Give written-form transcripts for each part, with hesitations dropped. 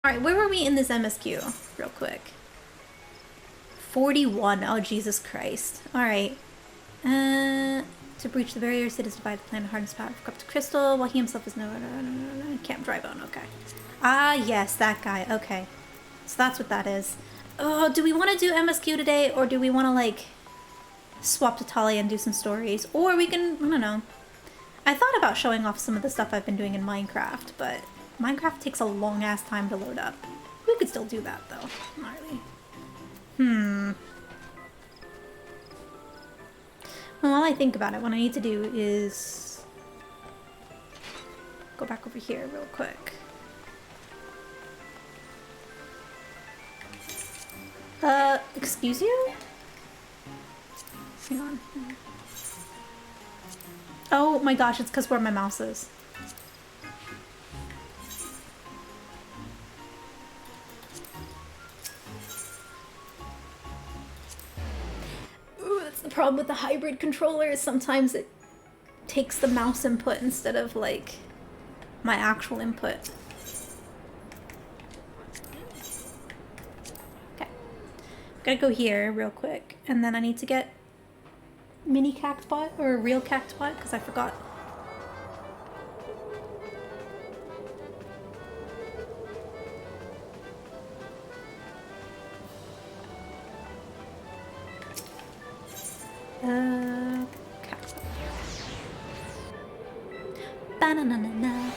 Alright, where were we in this MSQ? Real quick. 41. Oh, Jesus Christ. Alright. To breach the barrier, Sid is divide the planet harness power of corrupt crystal, while he himself is no, can't drive on. Okay. Ah, yes, that guy. Okay. So that's what that is. Oh, do we want to do MSQ today, or do we want to, like, swap to Talia and do some stories? Or we can, I don't know. I thought about showing off some of the stuff I've been doing in Minecraft, but Minecraft takes a long-ass time to load up. We could still do that, though. Not really. Well, while I think about it, what I need to do is go back over here real quick. Excuse you? Hang on. Oh my gosh, it's because where my mouse is. Ooh, that's the problem with the hybrid controller, is sometimes it takes the mouse input instead of, like, my actual input. Okay. Gotta go here real quick, and then I need to get mini cactbot or real cactbot because I forgot. Cactbot. Ba-na-na-na-na.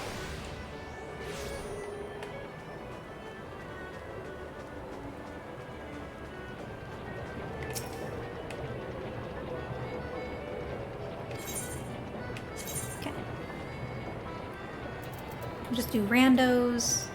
Just do randos.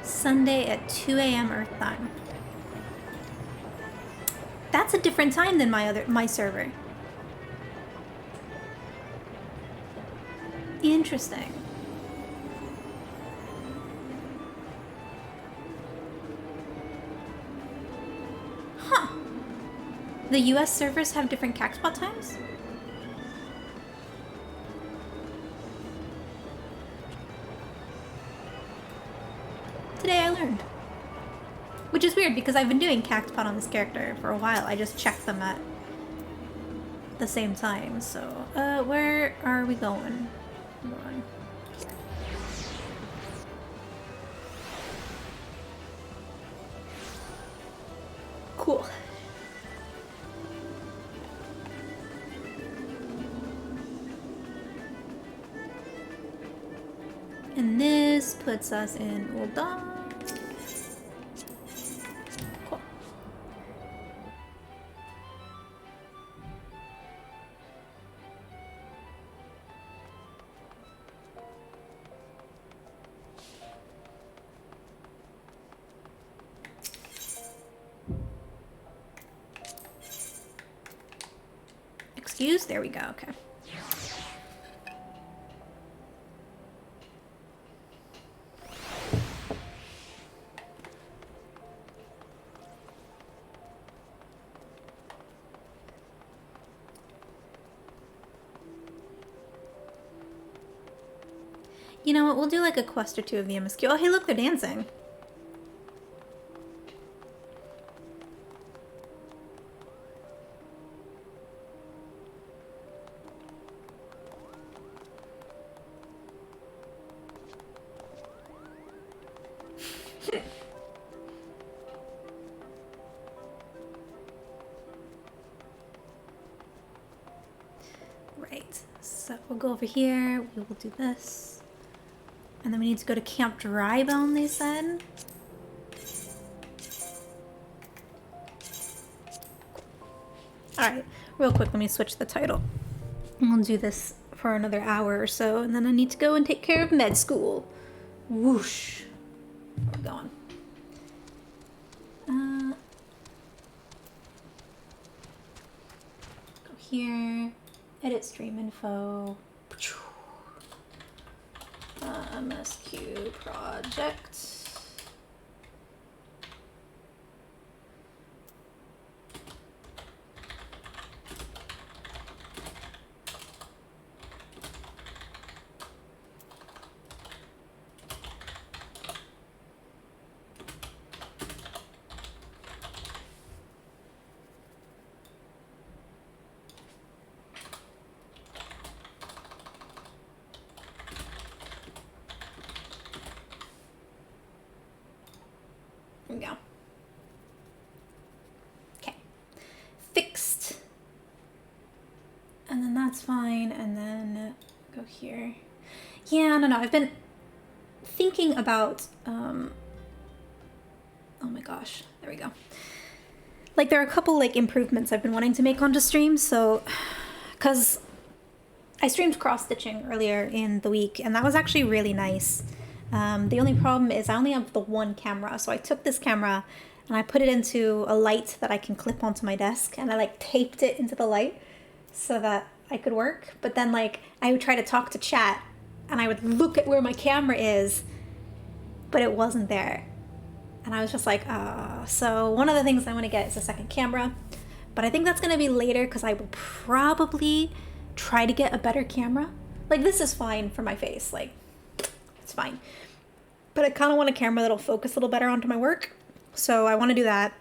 Sunday at 2 a.m. Earth time. That's a different time than my server. Interesting. The US servers have different cactbot times? Today I learned. Which is weird because I've been doing cactbot on this character for a while. I just checked them at the same time. So, where are we going? Cool. And this puts us in Ul'dah. Cool. Excuse? There we go, okay. You know what, we'll do like a quest or two of the MSQ. Oh, hey, look, they're dancing. Right, so we'll go over here, we will do this. And then we need to go to Camp Drybone, they said. Alright, real quick, let me switch the title. We'll do this for another hour or so, and then I need to go and take care of med school. Whoosh. Where are we going? Go here. Edit stream info. MSQ project. here. Yeah, no, I've been thinking about, oh my gosh, there we go. Like, there are a couple, like, improvements I've been wanting to make onto streams, so, because I streamed cross-stitching earlier in the week, and that was actually really nice. The only problem is I only have the one camera, so I took this camera and I put it into a light that I can clip onto my desk, and I, like, taped it into the light so that I could work. But then, like, I would try to talk to chat, and I would look at where my camera is, but it wasn't there. And I was just like, so one of the things I want to get is a second camera, but I think that's going to be later because I will probably try to get a better camera. Like, this is fine for my face, like, it's fine. But I kind of want a camera that'll focus a little better onto my work. So I want to do that.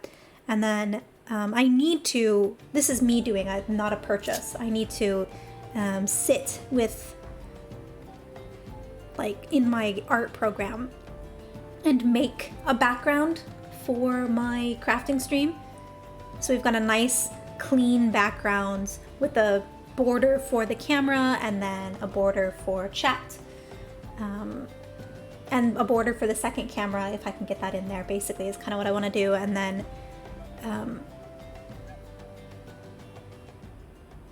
And then I need to, this is me doing it, not a purchase. I need to sit with, like, in my art program and make a background for my crafting stream. So we've got a nice clean background with a border for the camera and then a border for chat. And a border for the second camera, if I can get that in there, basically, is kind of what I want to do. And then,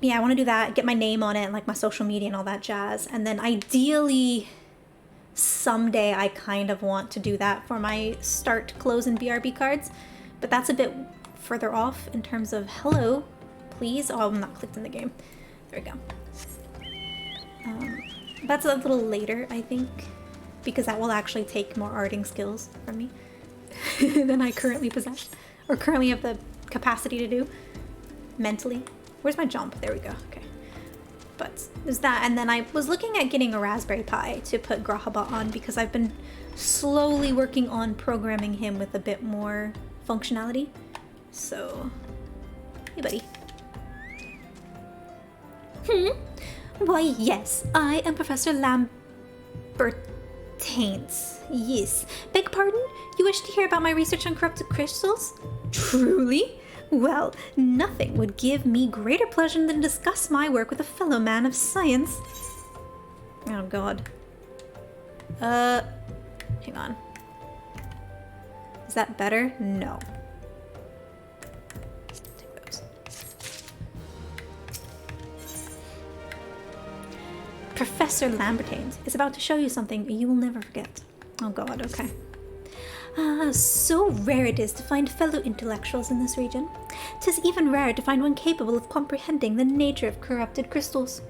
yeah, I want to do that, get my name on it, and like my social media and all that jazz. And then ideally, someday I kind of want to do that for my start, close, and BRB cards. But that's a bit further off in terms of, hello, please. Oh, I'm not clicked in the game. There we go. That's a little later, I think, because that will actually take more arting skills from me than I currently possess, or currently have the capacity to do mentally. Where's my jump? There we go. Okay. But there's that, and then I was looking at getting a Raspberry Pi to put Grahaba on because I've been slowly working on programming him with a bit more functionality. So, hey buddy. Why, yes, I am Professor Lambertains. Yes. Beg pardon? You wish to hear about my research on corrupted crystals? Truly? Well, nothing would give me greater pleasure than to discuss my work with a fellow man of science. Oh god. Hang on. Is that better? No. Take those. Professor Lambertains is about to show you something you will never forget. Oh god, okay. So rare it is to find fellow intellectuals in this region. 'Tis even rarer to find one capable of comprehending the nature of corrupted crystals.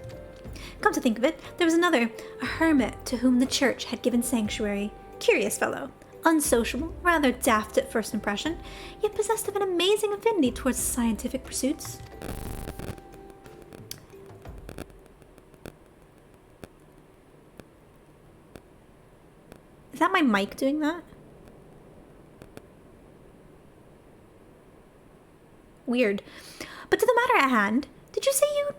Come to think of it, there was another, a hermit to whom the church had given sanctuary. Curious fellow, unsociable, rather daft at first impression, yet possessed of an amazing affinity towards scientific pursuits. Is that my mic doing that? Weird. But to the matter at hand, did you say you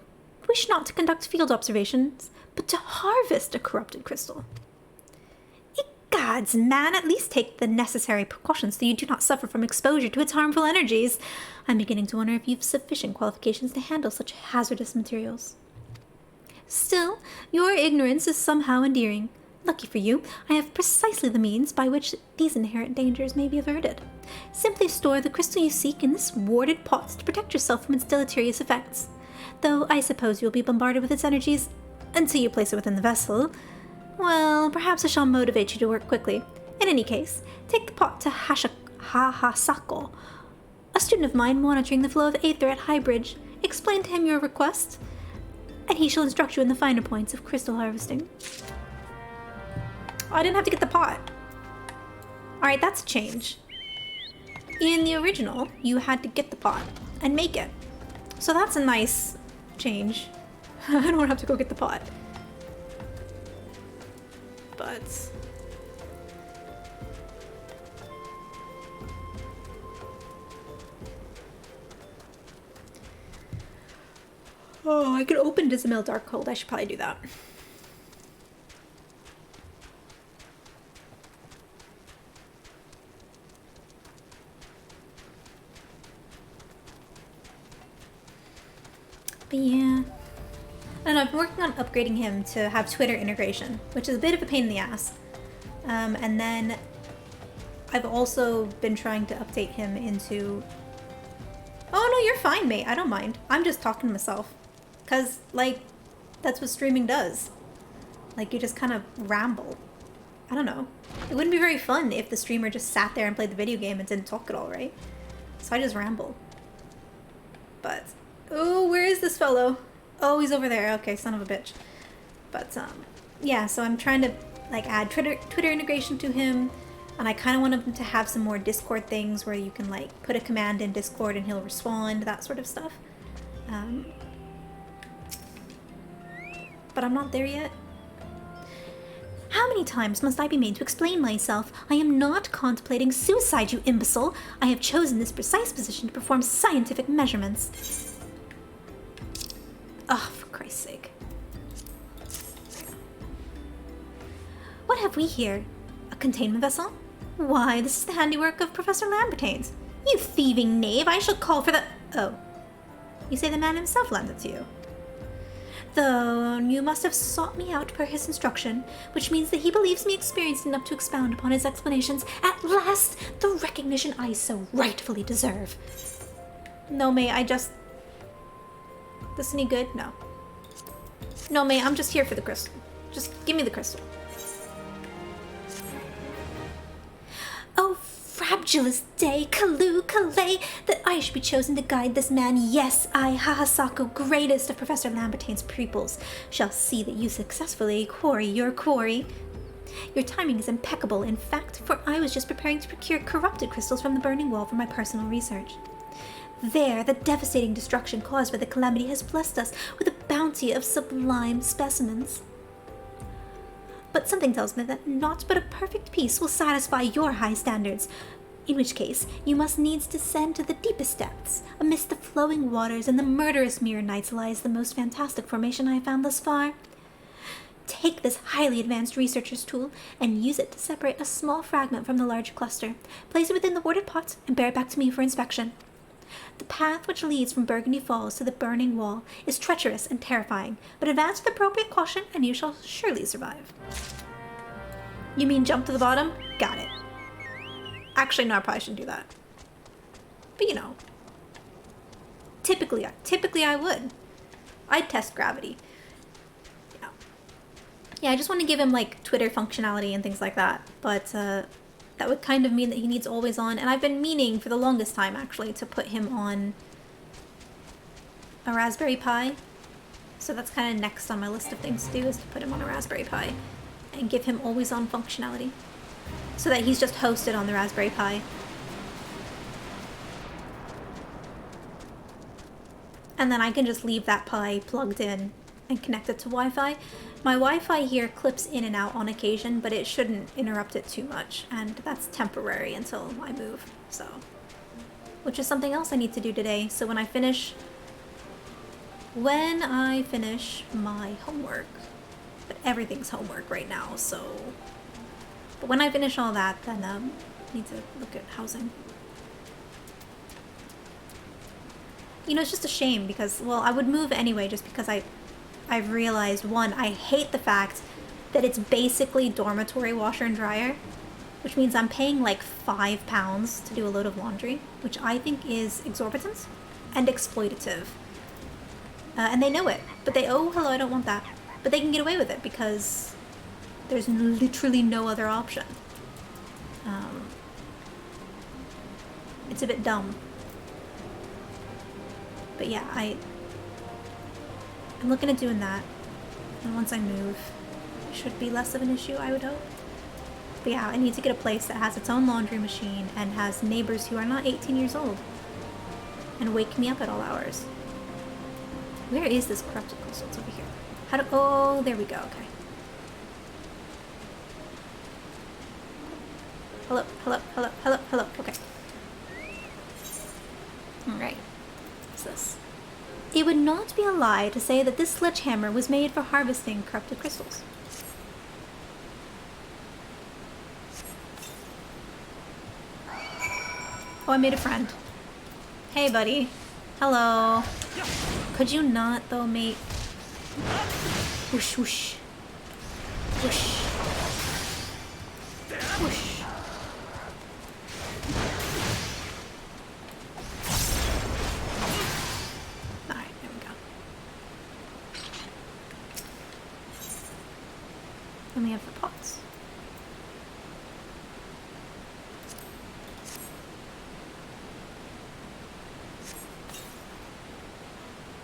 wish not to conduct field observations, but to harvest a corrupted crystal? Egods, man, at least take the necessary precautions so you do not suffer from exposure to its harmful energies. I'm beginning to wonder if you've sufficient qualifications to handle such hazardous materials. Still, your ignorance is somehow endearing. Lucky for you, I have precisely the means by which these inherent dangers may be averted. Simply store the crystal you seek in this warded pot to protect yourself from its deleterious effects. Though I suppose you will be bombarded with its energies until you place it within the vessel. Well, perhaps I shall motivate you to work quickly. In any case, take the pot to Hahasako, a student of mine monitoring the flow of aether at Highbridge. Explain to him your request, and he shall instruct you in the finer points of crystal harvesting. Oh, I didn't have to get the pot. Alright, that's a change. In the original, you had to get the pot and make it. So that's a nice change. I don't have to go get the pot. But... oh, I could open Dismil Darkhold. I should probably do that. But yeah, And I've been working on upgrading him to have Twitter integration, which is a bit of a pain in the ass. And then I've also been trying to update him into... Oh no, you're fine, mate. I don't mind. I'm just talking to myself. Cause, like, that's what streaming does. Like, you just kind of ramble. I don't know. It wouldn't be very fun if the streamer just sat there and played the video game and didn't talk at all, right? So I just ramble. But, oh, where is this fellow? Oh, he's over there. Okay, son of a bitch. But, yeah, so I'm trying to, like, add Twitter integration to him. And I kind of want him to have some more Discord things where you can, like, put a command in Discord and he'll respond, that sort of stuff. But I'm not there yet. How many times must I be made to explain myself? I am not contemplating suicide, you imbecile. I have chosen this precise position to perform scientific measurements. Oh, for Christ's sake. What have we here? A containment vessel? Why, this is the handiwork of Professor Lambertains. You thieving knave, I shall call for the... Oh. You say the man himself lent it to you? Though you must have sought me out per his instruction, which means that he believes me experienced enough to expound upon his explanations. At last, the recognition I so rightfully deserve. No, mate, I just... This any good? No. No, mate, I'm just here for the crystal. Just give me the crystal. Oh, frabulous day, Kalu, Kalay, that I should be chosen to guide this man. Yes, I, Hahasako, greatest of Professor Lambertain's pupils, shall see that you successfully quarry your quarry. Your timing is impeccable, in fact, for I was just preparing to procure corrupted crystals from the burning wall for my personal research. There, the devastating destruction caused by the calamity has blessed us with a bounty of sublime specimens. But something tells me that naught but a perfect peace will satisfy your high standards, in which case you must needs descend to the deepest depths. Amidst the flowing waters and the murderous mirror nights lies the most fantastic formation I have found thus far. Take this highly advanced researcher's tool and use it to separate a small fragment from the large cluster. Place it within the warded pot and bear it back to me for inspection. The path which leads from Burgundy Falls to the burning wall is treacherous and terrifying, but advance with appropriate caution and you shall surely survive. You mean jump to the bottom? Got it. Actually, no, I probably shouldn't do that. But you know, typically I would. I'd test gravity. Yeah, I just want to give him like Twitter functionality and things like that, but that would kind of mean that he needs always on, and I've been meaning for the longest time actually to put him on a Raspberry Pi. So that's kind of next on my list of things to do, is to put him on a Raspberry Pi and give him always on functionality so that he's just hosted on the Raspberry Pi. And then I can just leave that Pi plugged in and connect it to Wi-Fi. My Wi-Fi here clips in and out on occasion, but it shouldn't interrupt it too much, and that's temporary until I move, so. Which is something else I need to do today, so when I finish my homework, but everything's homework right now, so. But when I finish all that, then I need to look at housing. You know, it's just a shame because, well, I would move anyway just because I've realized, one, I hate the fact that it's basically dormitory washer and dryer, which means I'm paying like £5 to do a load of laundry, which I think is exorbitant and exploitative. And they know it, but oh, hello, I don't want that. But they can get away with it because there's literally no other option. It's a bit dumb. But yeah, I'm looking at doing that, and once I move, it should be less of an issue, I would hope. But yeah, I need to get a place that has its own laundry machine and has neighbors who are not 18 years old and wake me up at all hours. Where is this corrupted crystal? It's over here. Oh, there we go, okay. Hello, okay. Alright, what's this? It would not be a lie to say that this sledgehammer was made for harvesting corrupted crystals. Oh, I made a friend. Hey, buddy. Hello. Could you not, though, mate? Whoosh, whoosh. Whoosh. Whoosh. Alright, there we go. Then we have the pots.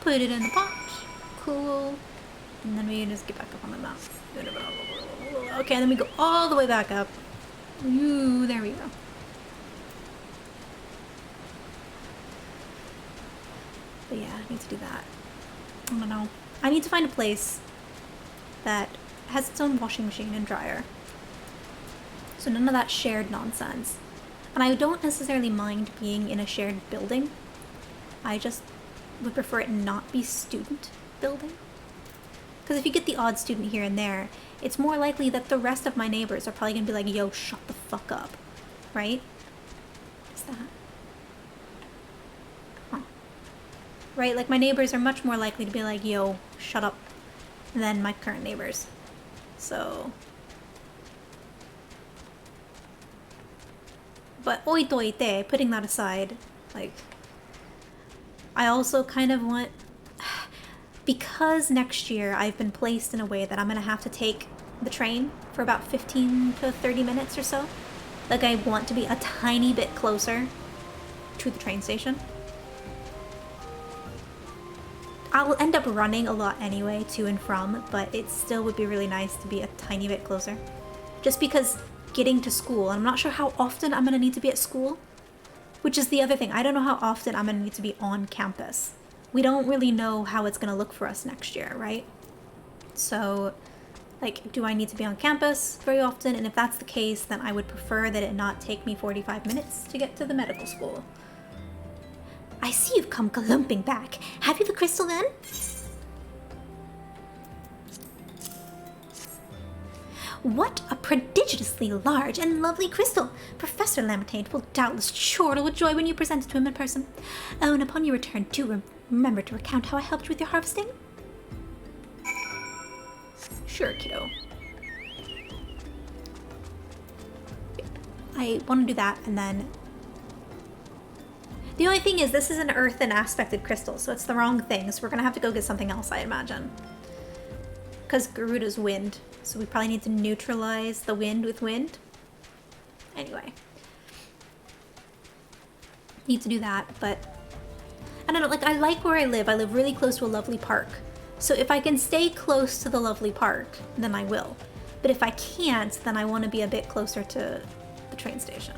Put it in the pot. Cool. And then we just get back up on the map. Okay, then we go all the way back up. Ooh, there we go. But yeah, I need to do that. I don't know. I need to find a place that has its own washing machine and dryer. So none of that shared nonsense. And I don't necessarily mind being in a shared building. I just would prefer it not be student building. Because if you get the odd student here and there, it's more likely that the rest of my neighbors are probably going to be like, yo, shut the fuck up. Right? What's that? Huh. Right? Like, my neighbors are much more likely to be like, yo, shut up, than my current neighbors. So... But oitoite, putting that aside, like... I also kind of want... Because next year I've been placed in a way that I'm going to have to take the train for about 15 to 30 minutes or so. Like, I want to be a tiny bit closer to the train station. I'll end up running a lot anyway, to and from, but it still would be really nice to be a tiny bit closer. Just because getting to school, and I'm not sure how often I'm going to need to be at school, which is the other thing. I don't know how often I'm going to need to be on campus. We don't really know how it's going to look for us next year, right? So, like, do I need to be on campus very often? And if that's the case, then I would prefer that it not take me 45 minutes to get to the medical school. I see you've come galumping back. Have you the crystal then? What a prodigiously large and lovely crystal! Professor Lamontaine will doubtless chortle with joy when you present it to him in person. Oh, and upon your return, do remember to recount how I helped you with your harvesting. Sure, kiddo. I want to do that, and then... The only thing is, this is an earth and aspected crystal, so it's the wrong thing, so we're going to have to go get something else, I imagine. Because Garuda's wind, so we probably need to neutralize the wind with wind. Anyway. Need to do that, but... I don't know, like, I like where I live. I live really close to a lovely park. So if I can stay close to the lovely park, then I will. But if I can't, then I want to be a bit closer to the train station.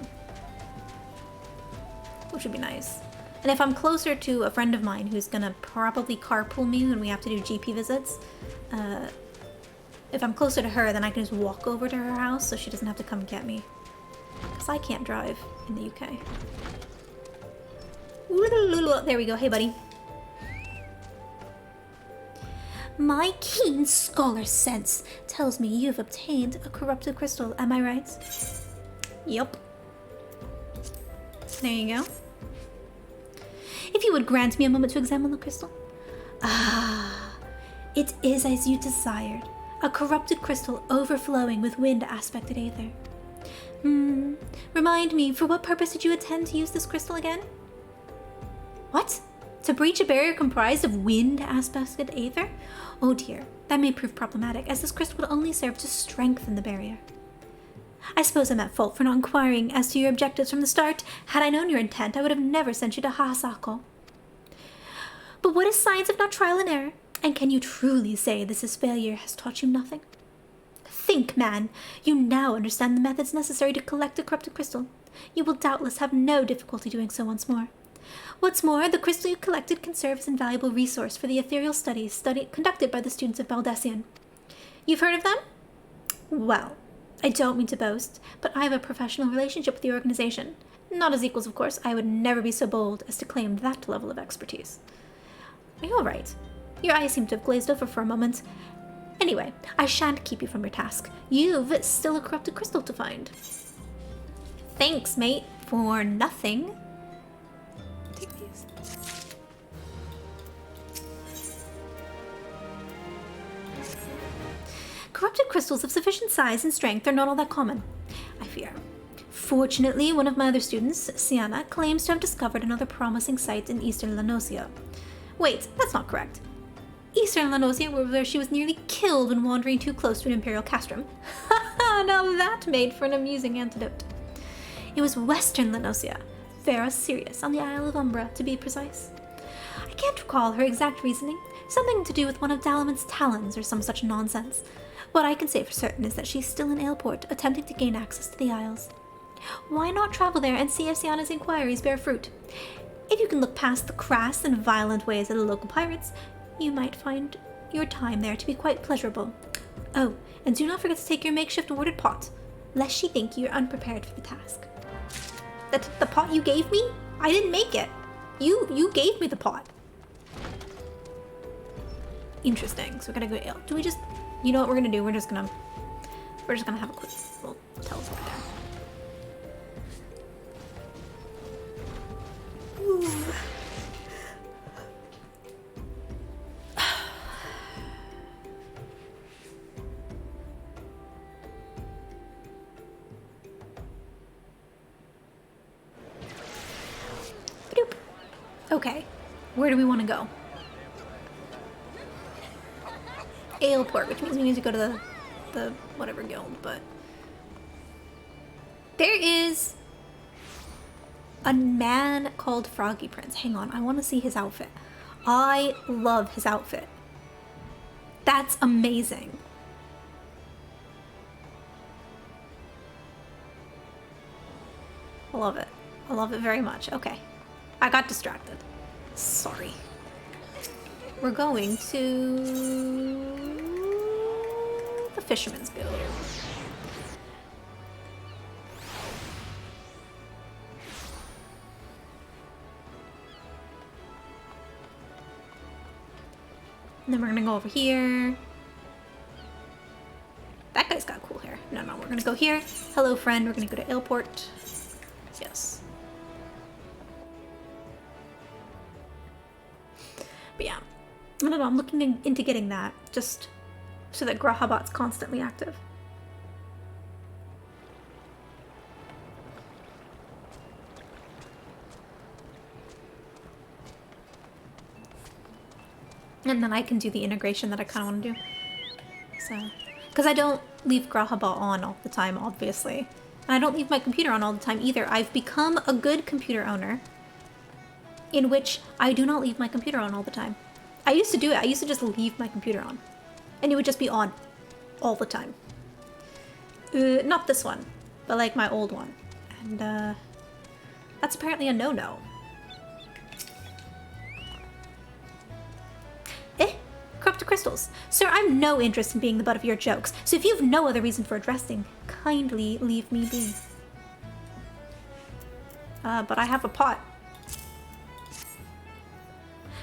Which would be nice. And if I'm closer to a friend of mine who's gonna probably carpool me when we have to do GP visits, if I'm closer to her, then I can just walk over to her house so she doesn't have to come get me. Because I can't drive in the UK. There we go. Hey, buddy. My keen scholar sense tells me you've obtained a corrupted crystal. Am I right? Yup. There you go. If you would grant me a moment to examine the crystal. Ah, it is as you desired. A corrupted crystal overflowing with wind aspected aether. Remind me, for what purpose did you intend to use this crystal again? What? To breach a barrier comprised of wind aspected aether? Oh dear, that may prove problematic, as this crystal would only serve to strengthen the barrier. I suppose I'm at fault for not inquiring as to your objectives from the start. Had I known your intent, I would have never sent you to Hasako. But what is science if not trial and error? And can you truly say this failure has taught you nothing? Think, man. You now understand the methods necessary to collect a corrupted crystal. You will doubtless have no difficulty doing so once more. What's more, the crystal you collected can serve as an invaluable resource for the ethereal studies conducted by the students of Baldessian. You've heard of them? Well, I don't mean to boast, but I have a professional relationship with the organization. Not as equals, of course. I would never be so bold as to claim that level of expertise. Are you all right? Your eyes seem to have glazed over for a moment. Anyway, I shan't keep you from your task. You've still a corrupted crystal to find. Thanks, mate, for nothing. Take these. corrupted crystals of sufficient size and strength are not all that common, I fear. Fortunately, one of my other students, Sienna, claims to have discovered another promising site in eastern Lanosia. Wait, that's not correct. Eastern Lanosia, where she was nearly killed when wandering too close to an imperial castrum. Haha, now that made for an amusing antidote. It was Western Lanosia, Vera Sirius, on the Isle of Umbra, to be precise. I can't recall her exact reasoning, something to do with one of Dalaman's talons or some such nonsense. What I can say for certain is that she's still in Aleport, attempting to gain access to the Isles. Why not travel there and see if Sienna's inquiries bear fruit? If you can look past the crass and violent ways of the local pirates, you might find your time there to be quite pleasurable. Oh, and do not forget to take your makeshift warded pot, lest she think you're unprepared for the task. The pot you gave me? I didn't make it. You gave me the pot. Interesting. So we're gonna go. Do we just? You know what we're gonna do? We're just gonna have a quick little teleport there. Ooh. Okay, where do we want to go? Aleport, which means we need to go to the whatever guild, but there is a man called Froggy Prince. Hang on, I want to see his outfit. I love his outfit. That's amazing. I love it. I love it very much. Okay. I got distracted. Sorry. We're going to the Fisherman's Guild. And then we're gonna go over here. That guy's got cool hair. No, we're gonna go here. Hello, friend. We're gonna go to Aleport. Yes. But yeah, I don't know, I'm looking into getting that, just so that Grahabot's constantly active. And then I can do the integration that I kind of want to do. So, because I don't leave Grahabot on all the time, obviously. And I don't leave my computer on all the time either. I've become a good computer owner, in which I do not leave my computer on all the time. I used to do it. I used to just leave my computer on. And it would just be on all the time. Not this one, but like my old one. And that's apparently a no-no. Corrupted crystals. Sir, I've no interest in being the butt of your jokes, so if you have no other reason for addressing, kindly leave me be. But I have a pot.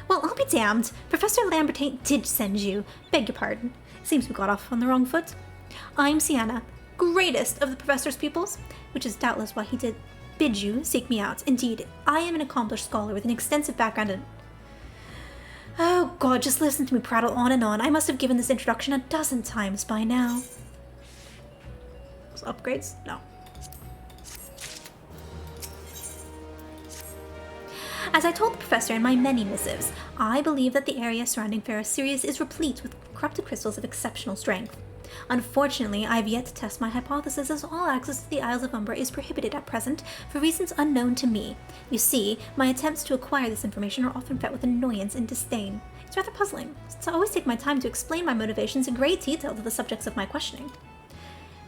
Well, I'll be damned. Professor Lambertain did send you. Beg your pardon. Seems we got off on the wrong foot. I'm Sienna, greatest of the professor's pupils, which is doubtless why he did bid you seek me out. Indeed, I am an accomplished scholar with an extensive background in... Oh god, just listen to me prattle on and on. I must have given this introduction a dozen times by now. Those upgrades? No. As I told the professor in my many missives, I believe that the area surrounding Ferris Sirius is replete with corrupted crystals of exceptional strength. Unfortunately, I have yet to test my hypothesis, as all access to the Isles of Umbra is prohibited at present for reasons unknown to me. You see, my attempts to acquire this information are often met with annoyance and disdain. It's rather puzzling, since I always take my time to explain my motivations in great detail to the subjects of my questioning.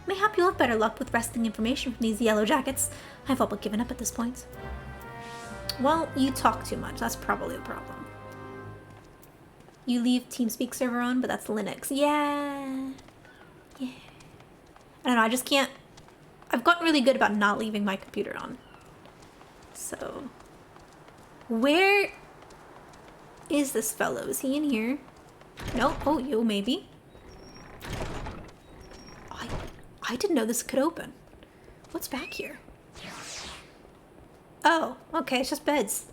Mayhap you'll have better luck with wresting information from these yellow jackets. I've all but given up at this point. Well, you talk too much. That's probably the problem. You leave TeamSpeak server on, but that's Linux. Yeah. I don't know, I just can't... I've gotten really good about not leaving my computer on. So... Where is this fellow? Is he in here? No? Oh, you, maybe. I didn't know this could open. What's back here? Oh, okay, it's just beds.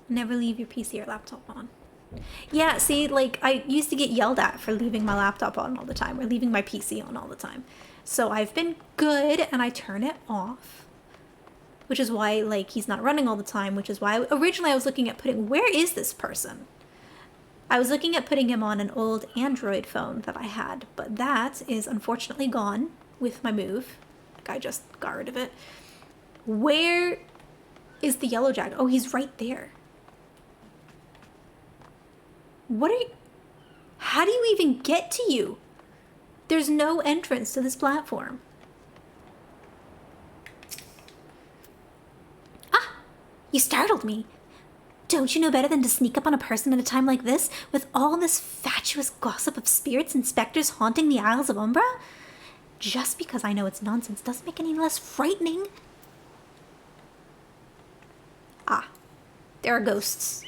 Never leave your PC or laptop on. Yeah, see, like, I used to get yelled at for leaving my laptop on all the time, or leaving my PC on all the time. So I've been good, and I turn it off. Which is why, like, he's not running all the time, which is why originally I was looking at where is this person? I was looking at putting him on an old Android phone that I had, but that is unfortunately gone with my move. Like, I just got rid of it. Where is the yellow jacket? Oh, he's right there. What are you... How do you even get to you? There's no entrance to this platform. Ah! You startled me. Don't you know better than to sneak up on a person at a time like this, with all this fatuous gossip of spirits and specters haunting the Isles of Umbra? Just because I know it's nonsense doesn't make it any less frightening. Ah, there are ghosts.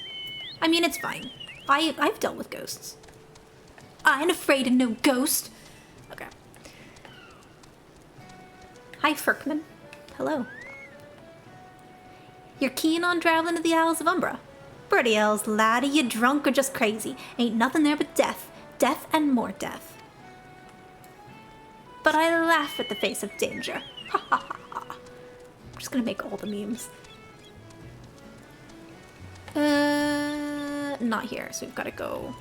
I mean, it's fine. I've dealt with ghosts. I ain't afraid of no ghost. Okay. Hi, Ferkman. Hello. You're keen on traveling to the Isles of Umbra? Pretty else, laddie, you drunk or just crazy? Ain't nothing there but death. Death and more death. But I laugh at the face of danger. Ha ha ha ha. I'm just gonna make all the memes. Not here, so we've gotta go.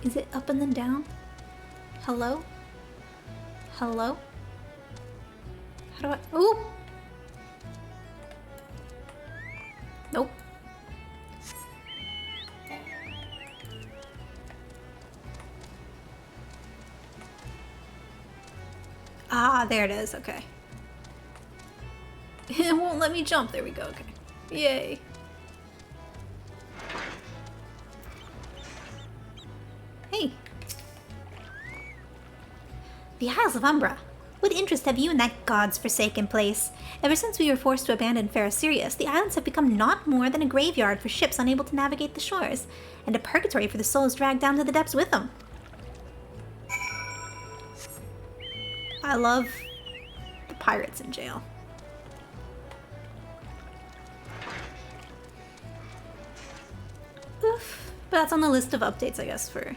Is it up and then down? Hello? Hello? How do I... Ooh! Nope. Ah, there it is. Okay. It won't let me jump. There we go. Okay. Yay. Hey. The Isles of Umbra. What interest have you in that god's forsaken place? Ever since we were forced to abandon Fair Sirius, the islands have become not more than a graveyard for ships unable to navigate the shores, and a purgatory for the souls dragged down to the depths with them. I love the pirates in jail. Oof. But that's on the list of updates, I guess, for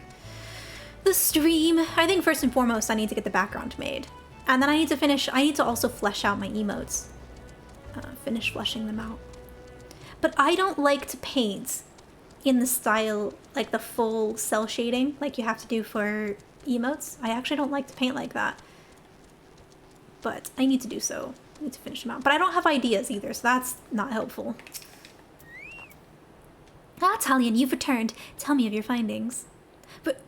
the stream. I think first and foremost, I need to get the background made. And then I need to also flesh out my emotes. Finish fleshing them out. But I don't like to paint in the style, like the full cell shading, like you have to do for emotes. I actually don't like to paint like that. But I need to do so. I need to finish them out. But I don't have ideas either, so that's not helpful. Ah, Talion, you've returned. Tell me of your findings. But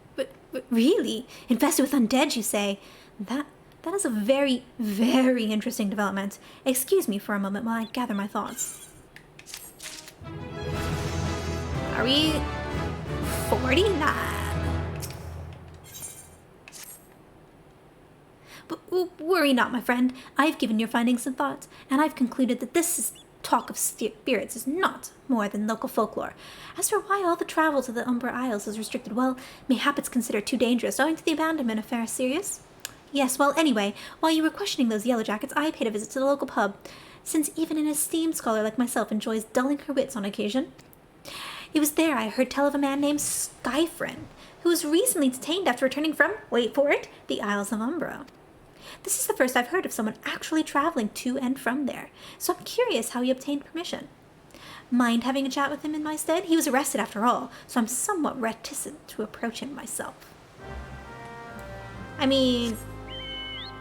really? Infested with undead, you say? That is a very, very interesting development. Excuse me for a moment while I gather my thoughts. Are we 49? But worry not, my friend. I've given your findings some thought, and I've concluded that this talk of spirits is not more than local folklore. As for why all the travel to the Umbra Isles is restricted, well, mayhap it's considered too dangerous owing to the abandonment of Fair Sirius. Yes, well, anyway, while you were questioning those yellow jackets, I paid a visit to the local pub, since even an esteemed scholar like myself enjoys dulling her wits on occasion. It was there I heard tell of a man named Skyfriend, who was recently detained after returning from, wait for it, the Isles of Umbra. This is the first I've heard of someone actually traveling to and from there, so I'm curious how he obtained permission. Mind having a chat with him in my stead? He was arrested after all, so I'm somewhat reticent to approach him myself. I mean,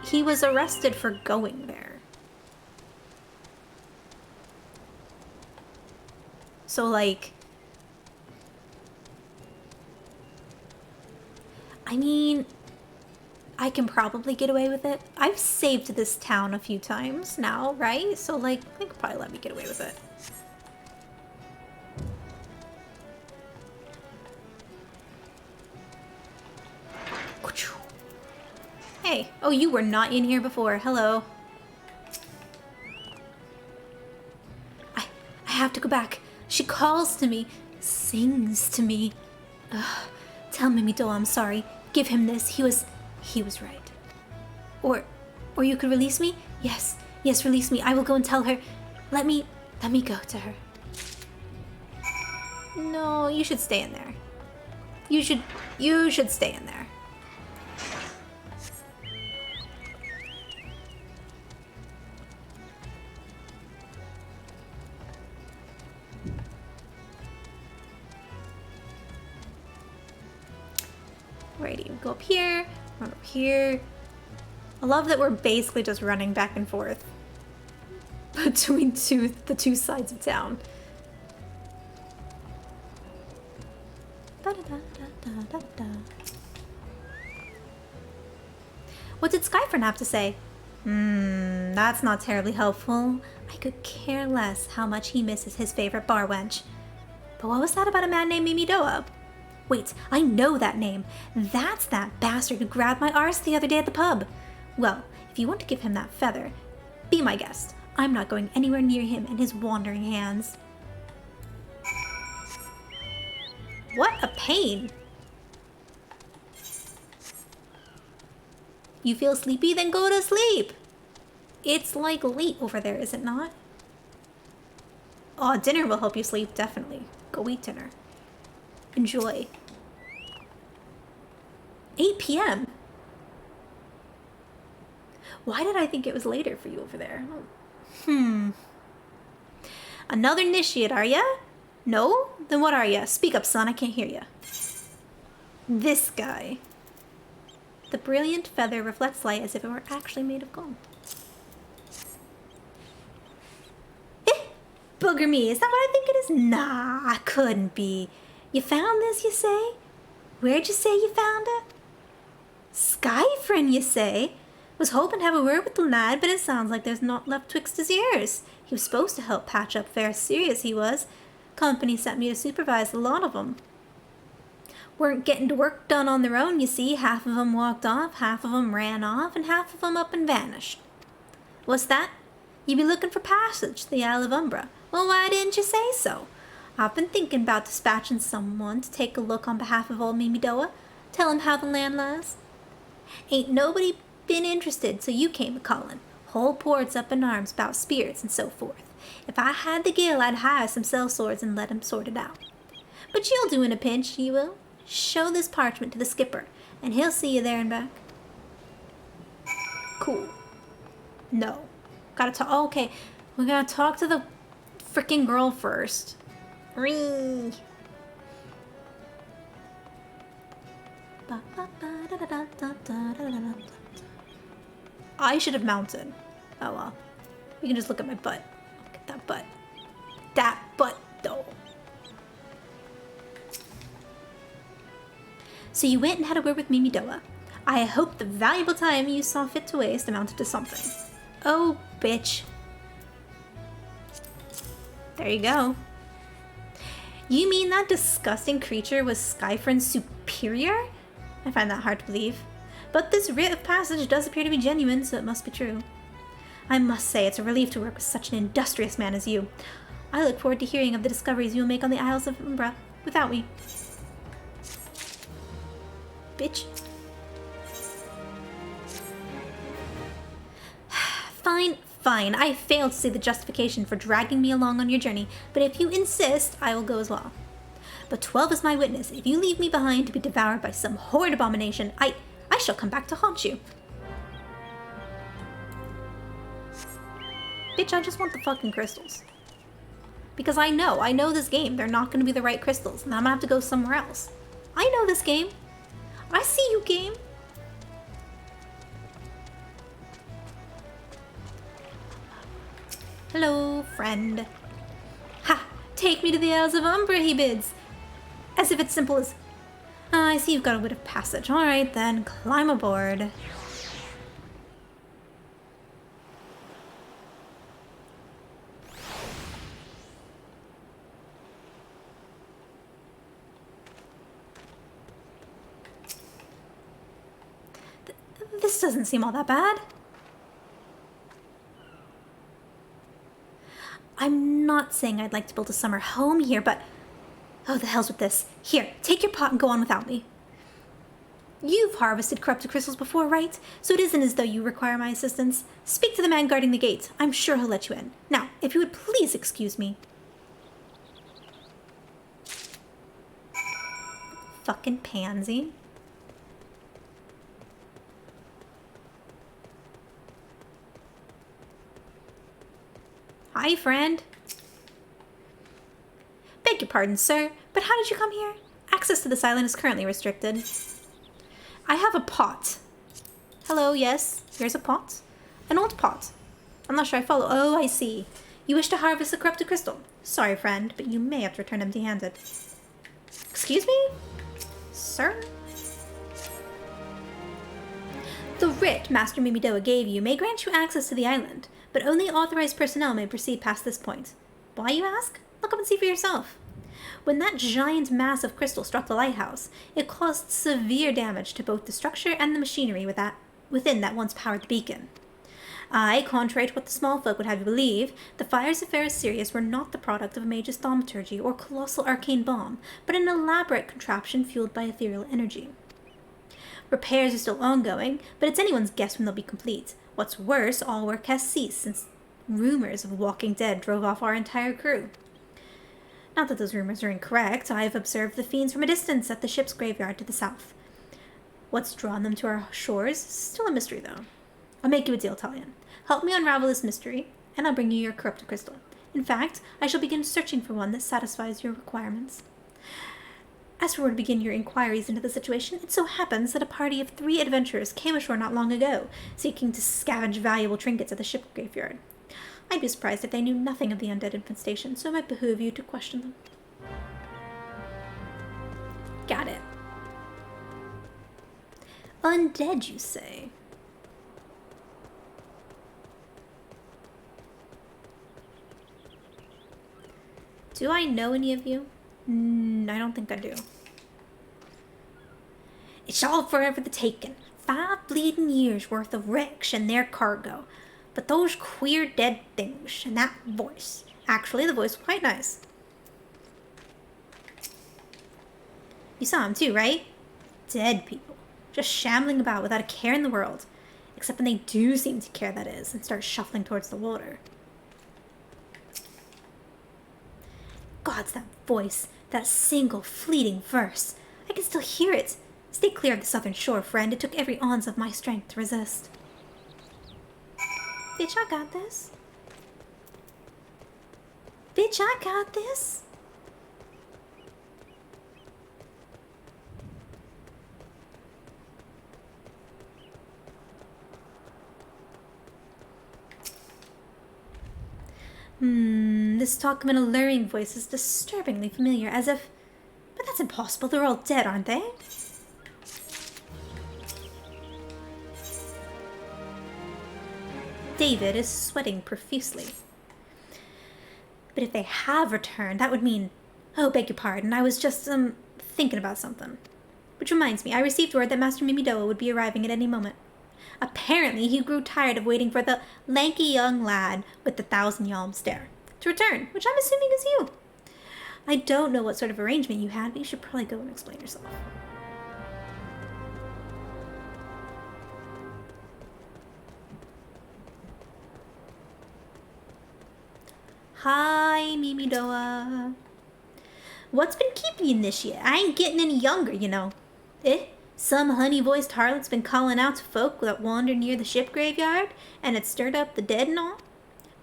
he was arrested for going there. So, like, I mean, I can probably get away with it. I've saved this town a few times now, right? So, like, they could probably let me get away with it. Hey. Oh, you were not in here before. Hello. I have to go back. She calls to me. Sings to me. Ugh. Tell Mimito I'm sorry. Give him this. He was right. Or you could release me? Yes, release me. I will go and tell her. Let me go to her. No, you should stay in there. You should stay in there. Alrighty, go up here, run up here. I love that we're basically just running back and forth between the two sides of town. What did Skyfriend have to say? That's not terribly helpful. I could care less how much he misses his favorite bar wench. But what was that about a man named Mimi Doa? Wait, I know that name. That's that bastard who grabbed my arse the other day at the pub. Well, if you want to give him that feather, be my guest. I'm not going anywhere near him and his wandering hands. What a pain. You feel sleepy? Then go to sleep. It's like late over there, is it not? Oh, dinner will help you sleep, definitely. Go eat dinner. Enjoy. 8 p.m. Why did I think it was later for you over there? Another initiate, are ya? No? Then what are ya? Speak up, son. I can't hear ya. This guy. The brilliant feather reflects light as if it were actually made of gold. Booger me, is that what I think it is? Nah, couldn't be. You found this, you say? Where'd you say you found it? Skyfriend, you say? Was hoping to have a word with the lad, but it sounds like there's naught left twixt his ears. He was supposed to help patch up fair serious, he was. Company sent me to supervise a lot of 'em. Weren't getting to work done on their own, you see. Half of 'em walked off, half of 'em ran off, and half of 'em up and vanished. What's that? You be looking for passage to the Isle of Umbra. Well, why didn't you say so? I've been thinking about dispatching someone to take a look on behalf of old Mimi Doa. Tell him how the land lies. Ain't nobody been interested till you came a-callin'. Whole port's up in arms about spirits and so forth. If I had the gill, I'd hire some sellswords and let 'em sort it out. But you'll do in a pinch, you will. Show this parchment to the skipper, and he'll see you there and back. Cool. No. Gotta talk. Oh, okay. We gotta talk to the freaking girl first. Ring. I should have mounted. Oh well. You can just look at my butt. Look at that butt. That butt, though. So you went and had a word with Mimi Doa. I hope the valuable time you saw fit to waste amounted to something. Oh, bitch. There you go. You mean that disgusting creature was Skyfriend's superior? I find that hard to believe. But this writ of passage does appear to be genuine, so it must be true. I must say it's a relief to work with such an industrious man as you. I look forward to hearing of the discoveries you will make on the Isles of Umbra without me. Bitch. Fine. I failed to see the justification for dragging me along on your journey, but if you insist, I will go as well. But 12 is my witness. If you leave me behind to be devoured by some horrid abomination, I shall come back to haunt you. Bitch, I just want the fucking crystals. Because I know this game. They're not going to be the right crystals, and I'm going to have to go somewhere else. I know this game. I see you, game. Hello, friend. Ha! Take me to the Isles of Umbra, he bids. As if it's simple as... I see you've got a wit of passage. Alright then, climb aboard. This doesn't seem all that bad. I'm not saying I'd like to build a summer home here, but... Oh, the hell's with this. Here, take your pot and go on without me. You've harvested corrupted crystals before, right? So it isn't as though you require my assistance. Speak to the man guarding the gate. I'm sure he'll let you in. Now, if you would please excuse me. fucking pansy. Hi, friend. Beg your pardon, sir, but how did you come here? Access to this island is currently restricted. I have a pot. Hello, yes, here's a pot. An old pot. I'm not sure I follow. Oh, I see. You wish to harvest a corrupted crystal. Sorry, friend, but you may have to return empty-handed. Excuse me? Sir? The writ Master Mimidoa gave you may grant you access to the island, but only authorized personnel may proceed past this point. Why, you ask? Look up and see for yourself. When that giant mass of crystal struck the lighthouse, it caused severe damage to both the structure and the machinery within that once powered the beacon. Contrary to what the small folk would have you believe, the fires of Ferris Sirius were not the product of a mage's thaumaturgy or colossal arcane bomb, but an elaborate contraption fueled by ethereal energy. Repairs are still ongoing, but it's anyone's guess when they'll be complete. What's worse, all work has ceased since rumors of Walking Dead drove off our entire crew. Not that those rumors are incorrect. I have observed the fiends from a distance at the ship's graveyard to the south. What's drawn them to our shores is still a mystery, though. I'll make you a deal, Talion. Help me unravel this mystery, and I'll bring you your corrupted crystal. In fact, I shall begin searching for one that satisfies your requirements. As for to begin your inquiries into the situation, it so happens that a party of 3 adventurers came ashore not long ago, seeking to scavenge valuable trinkets at the ship graveyard. I'd be surprised if they knew nothing of the undead infestation, so it might behoove you to question them. Got it. Undead, you say? Do I know any of you? I don't think I do. It's all forever the taking. 5 bleeding years worth of wrecks and their cargo. But those queer dead things and that voice. Actually, the voice was quite nice. You saw him too, right? Dead people. Just shambling about without a care in the world. Except when they do seem to care, that is, and start shuffling towards the water. God's that voice. That single fleeting verse. I can still hear it. Stay clear of the southern shore, friend. It took every ounce of my strength to resist. Bitch, I got this. Bitch, I got this. This talk of an alluring voice is disturbingly familiar, as if... But that's impossible, they're all dead, aren't they? David is sweating profusely. But if they have returned, that would mean... Oh, beg your pardon, I was just, thinking about something. Which reminds me, I received word that Master Mimidoa would be arriving at any moment. Apparently, he grew tired of waiting for the lanky young lad with the 1,000-yalm stare to return, which I'm assuming is you. I don't know what sort of arrangement you had, but you should probably go and explain yourself. Hi, Mimidoa. What's been keeping you this year? I ain't getting any younger, you know. Some honey-voiced harlot's been calling out to folk that wander near the ship graveyard, and it stirred up the dead and all.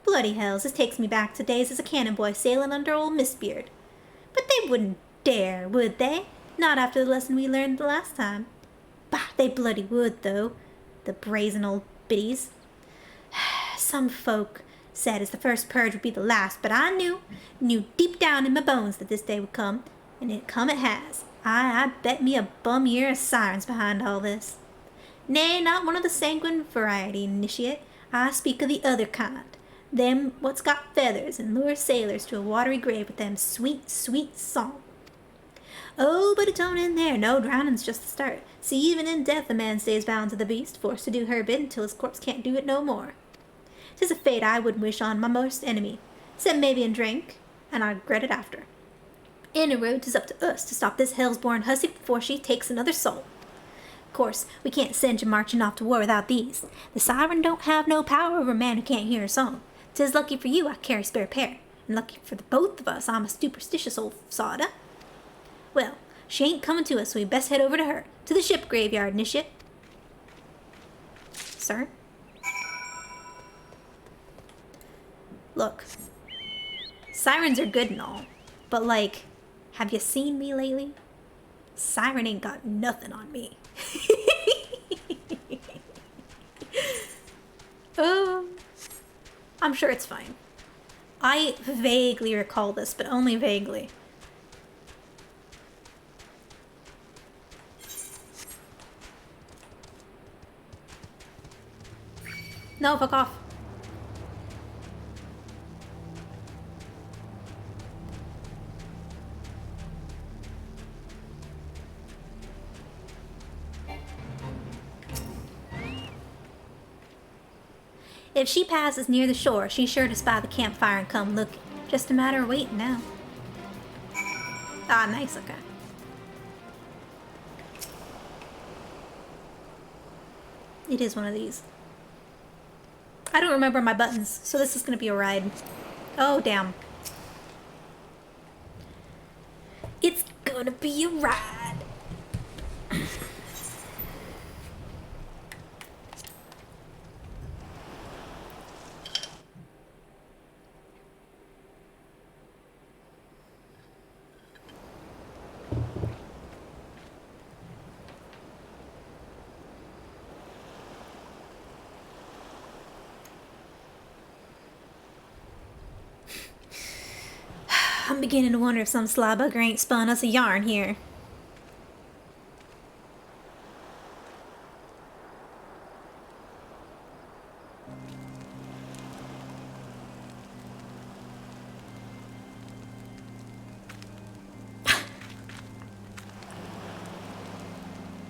Bloody hells, this takes me back to days as a cannon boy sailing under old Mistbeard. But they wouldn't dare, would they? Not after the lesson we learned the last time. Bah, they bloody would, though. The brazen old biddies. Some folk said as the first purge would be the last, but I knew deep down in my bones that this day would come, and it has. I bet me a bum year of sirens behind all this. Nay, not one of the sanguine variety, initiate. I speak of the other kind. Them what's got feathers and lure sailors to a watery grave with them sweet, sweet song. Oh, but it don't end there. No, drowning's just the start. See, even in death a man stays bound to the beast, forced to do her bid until his corpse can't do it no more. 'Tis a fate I wouldn't wish on my most enemy, except maybe in drink, and I'd regret it after. Inroad, 'tis up to us to stop this hell's-born hussy before she takes another soul. Of course, we can't send you marching off to war without these. The siren don't have no power over a man who can't hear a song. 'Tis lucky for you I carry spare pair, and lucky for the both of us I'm a superstitious old sod. Well, She ain't coming to us, so we best head over to her. To the ship graveyard, Nishit. Sir? Look. Sirens are good and all, but like, have you seen me lately? Siren ain't got nothing on me. I'm sure it's fine. I vaguely recall this, but only vaguely. No, fuck off. If she passes near the shore, she's sure to spy the campfire and come looking. Just a matter of waiting now. Ah, nice, okay. It is one of these. I don't remember my buttons, so this is gonna be a ride. Oh, damn. It's gonna be a ride. I'm beginning to wonder if some sly bugger ain't spun us a yarn here.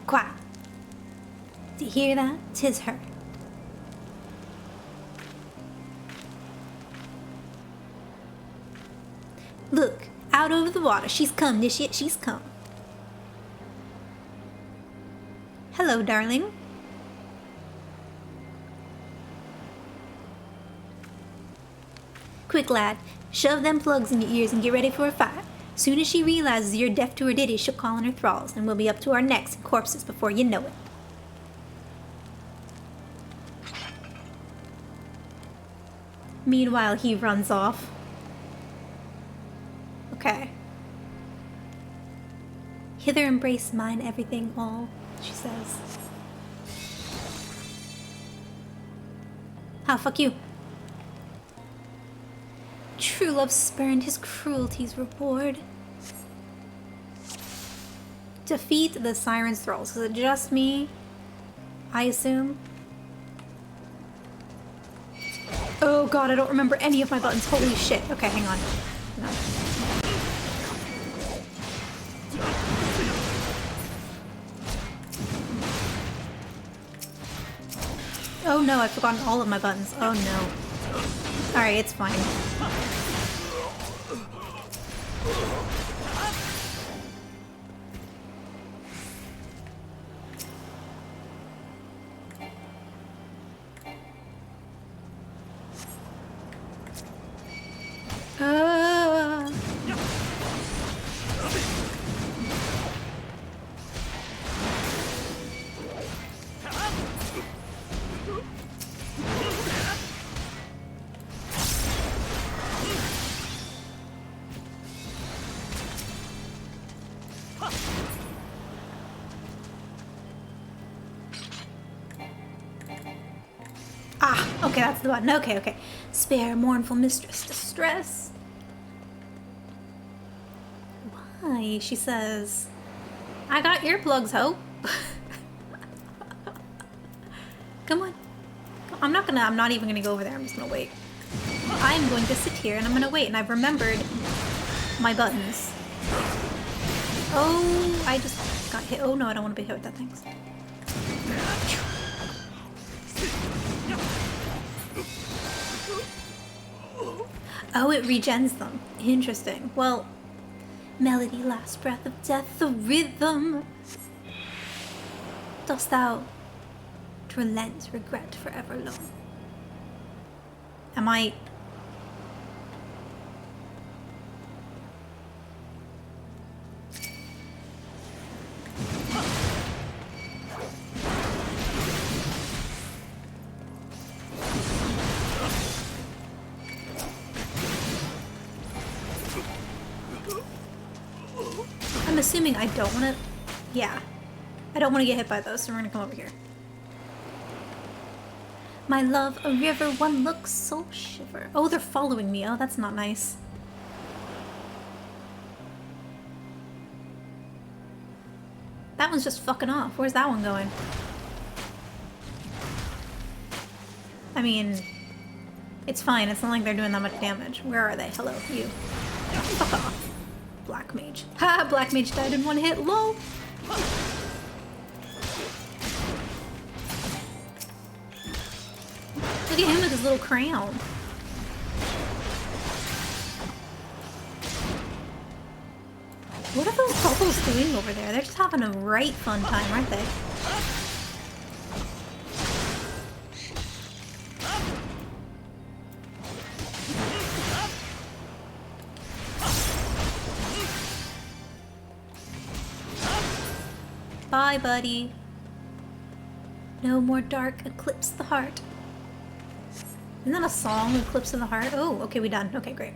Quiet. Do you hear that? 'Tis her. Look, out over the water. She's come, Nishit. She's come. Hello, darling. Quick, lad. Shove them plugs in your ears and get ready for a fight. Soon as she realizes you're deaf to her ditty, she'll call on her thralls, and we'll be up to our necks in corpses before you know it. Meanwhile, he runs off. Okay. Hither embrace mine everything all, she says. Ah, fuck you. True love spurned, his cruelty's reward. Defeat the siren's thralls. Is it just me? I assume. Oh god, I don't remember any of my buttons. Holy shit. Okay, hang on. No. Oh no, I've forgotten all of my buttons. Oh no. Alright, it's fine. Okay, that's the button. Okay, okay. Spare, mournful mistress, distress. Why? She says, I got earplugs, ho. Come on. I'm not even gonna go over there. I'm just gonna wait. I'm going to sit here and I'm gonna wait, and I've remembered my buttons. Oh, I just got hit. Oh no, I don't want to be hit with that thing. Oh, it regens them. Interesting. Well, melody, last breath of death, the rhythm. Dost thou relent, regret forever long? Am I... I'm assuming I don't want to... Yeah. I don't want to get hit by those, so we're going to come over here. My love, a river, one look, soul shiver. Oh, they're following me. Oh, that's not nice. That one's just fucking off. Where's that one going? I mean, it's fine. It's not like they're doing that much damage. Where are they? Hello, you. Fuck off. Black mage. Ha! Black mage died in one hit. Lol. Look at him with his little crown. What are those bubbles doing over there? They're just having a right fun time, aren't they? Bye, buddy. No more dark, eclipse the heart. Isn't that a song, Eclipse of the Heart? Oh, okay, we done. Okay, great.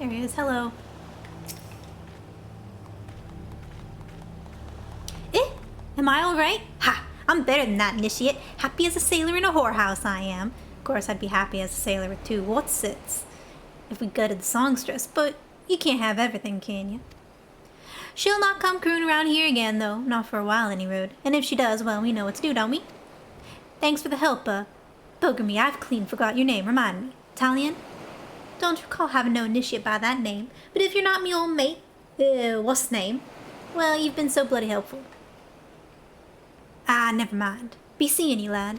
There he is. Hello. Am I alright? Ha! I'm better than that, initiate. Happy as a sailor in a whorehouse, I am. Of course, I'd be happy as a sailor with 2 whatsits if we gutted the songstress, but you can't have everything, can you? She'll not come crewing around here again, though. Not for a while, any road. And if she does, well, we know what to do, don't we? Thanks for the help, Bogger me, I've clean forgot your name. Remind me. Talion? Don't recall having no initiate by that name. But if you're not me old mate, what's name? Well, you've been so bloody helpful. Ah, never mind. Be seeing you, lad.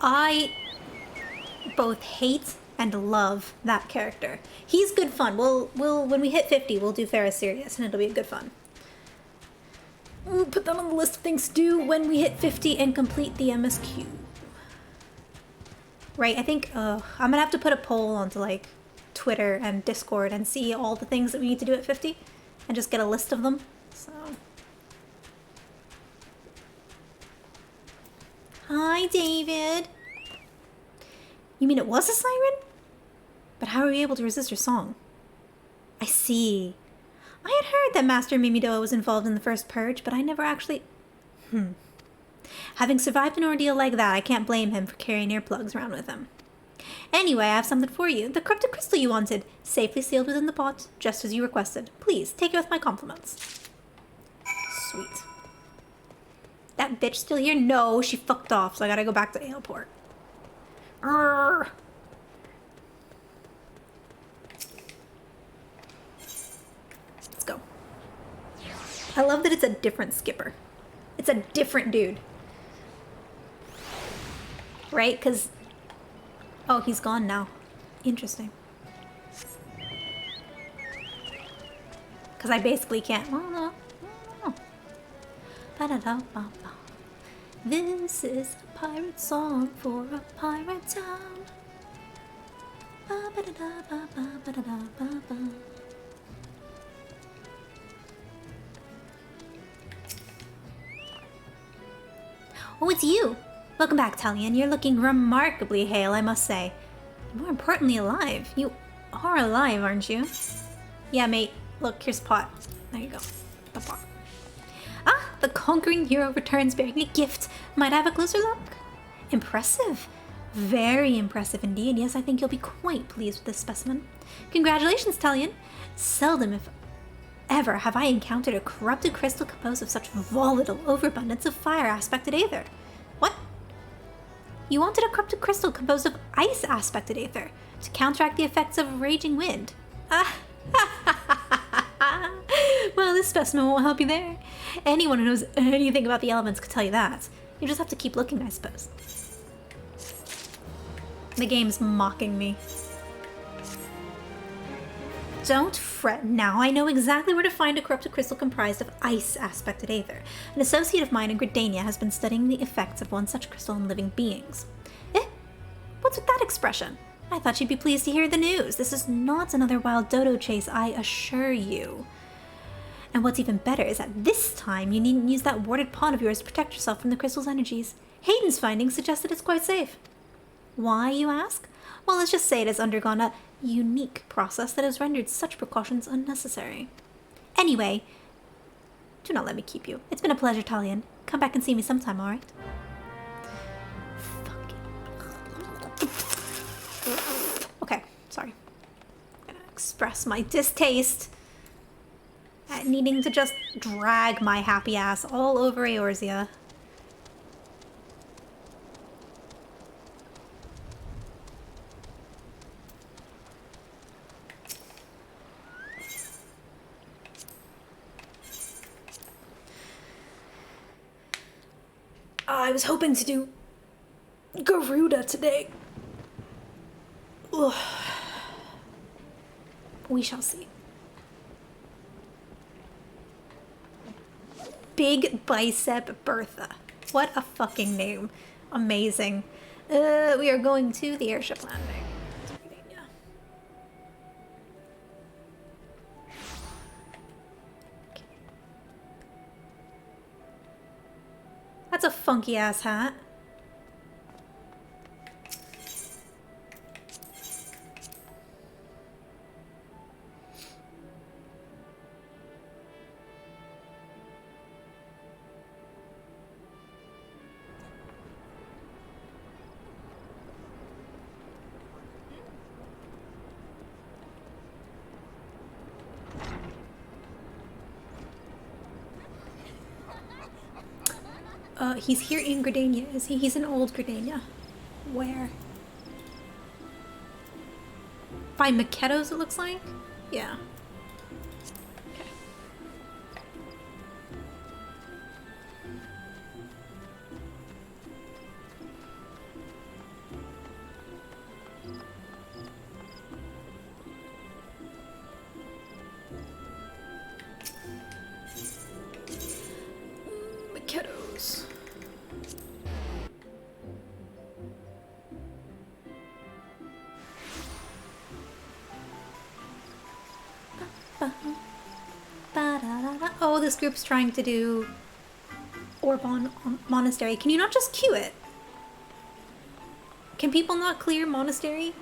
I both hate and love that character. He's good fun. We'll when we hit 50, we'll do Farrah Sirius, and it'll be good fun. We'll put that on the list of things to do when we hit 50 and complete the MSQ. Right, I think I'm gonna have to put a poll onto like Twitter and Discord and see all the things that we need to do at 50 and just get a list of them. So hi, David. You mean it was a siren? But how were you able to resist her song? I see. I had heard that Master Mimidoa was involved in the first purge, but I never actually... Having survived an ordeal like that, I can't blame him for carrying earplugs around with him. Anyway, I have something for you. The corrupted crystal you wanted, safely sealed within the pot, just as you requested. Please, take it with my compliments. Sweet. That bitch still here? No, she fucked off, so I gotta go back to Aleport. Urgh. Let's go. I love that it's a different skipper. It's a different dude. Right? Because... Oh, he's gone now. Interesting. Because I basically can't... Oh, no. Oh. Ba-da-da-ba-ba. This is a pirate song for a pirate town. Ba-ba-da-da-ba-ba-ba-da-da-ba-ba. Oh, it's you! Welcome back, Talion. You're looking remarkably hale, I must say. More importantly, alive. You are alive, aren't you? Yeah, mate. Look, here's a pot. There you go. The pot. Ah! The conquering hero returns bearing a gift. Might I have a closer look? Impressive. Very impressive indeed. Yes, I think you'll be quite pleased with this specimen. Congratulations, Talion. Seldom, if ever, have I encountered a corrupted crystal composed of such volatile overabundance of fire-aspected aether. What? You wanted a corrupted crystal composed of ice-aspected aether to counteract the effects of a raging wind. Ah, well, this specimen won't help you there. Anyone who knows anything about the elements could tell you that. You just have to keep looking, I suppose. The game's mocking me. Don't fret now. I know exactly where to find a corrupted crystal comprised of ice-aspected aether. An associate of mine in Gridania has been studying the effects of one such crystal in living beings. What's with that expression? I thought you'd be pleased to hear the news. This is not another wild dodo chase, I assure you. And what's even better is that this time you needn't use that warded pawn of yours to protect yourself from the crystal's energies. Hayden's findings suggest that it's quite safe. Why, you ask? Well, let's just say it has undergone a unique process that has rendered such precautions unnecessary. Anyway, do not let me keep you. It's been a pleasure, Talion. Come back and see me sometime, alright? Okay, sorry. I'm gonna express my distaste at needing to just drag my happy ass all over Eorzea. I was hoping to do Garuda today. Ugh. We shall see. Big Bicep Bertha. What a fucking name. Amazing. We are going to the airship landing. That's a funky ass hat. He's here in Gridania, is he? He's in old Gridania. Where? By Maquettos, it looks like? Yeah. Okay. Maquettos. Oh, this group's trying to do Orbon Monastery. Can you not just queue it? Can people not clear Monastery?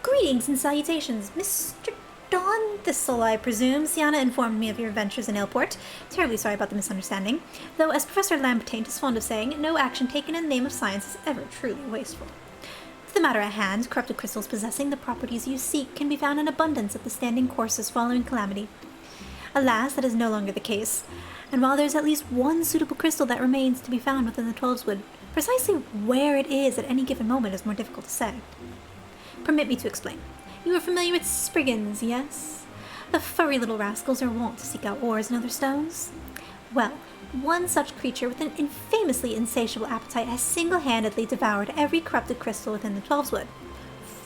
Greetings and salutations, Mr. Don Thistle, I presume. Sienna informed me of your adventures in Ailport. Terribly sorry about the misunderstanding. Though, as Professor Lambertaint is fond of saying, no action taken in the name of science is ever truly wasteful. To the matter at hand, corrupted crystals possessing the properties you seek can be found in abundance at the standing courses following Calamity. Alas, that is no longer the case, and while there is at least one suitable crystal that remains to be found within the Twelveswood, precisely where it is at any given moment is more difficult to say. Permit me to explain. You are familiar with Spriggans, yes? The furry little rascals are wont to seek out ores and other stones. Well, one such creature with an infamously insatiable appetite has single-handedly devoured every corrupted crystal within the Twelveswood.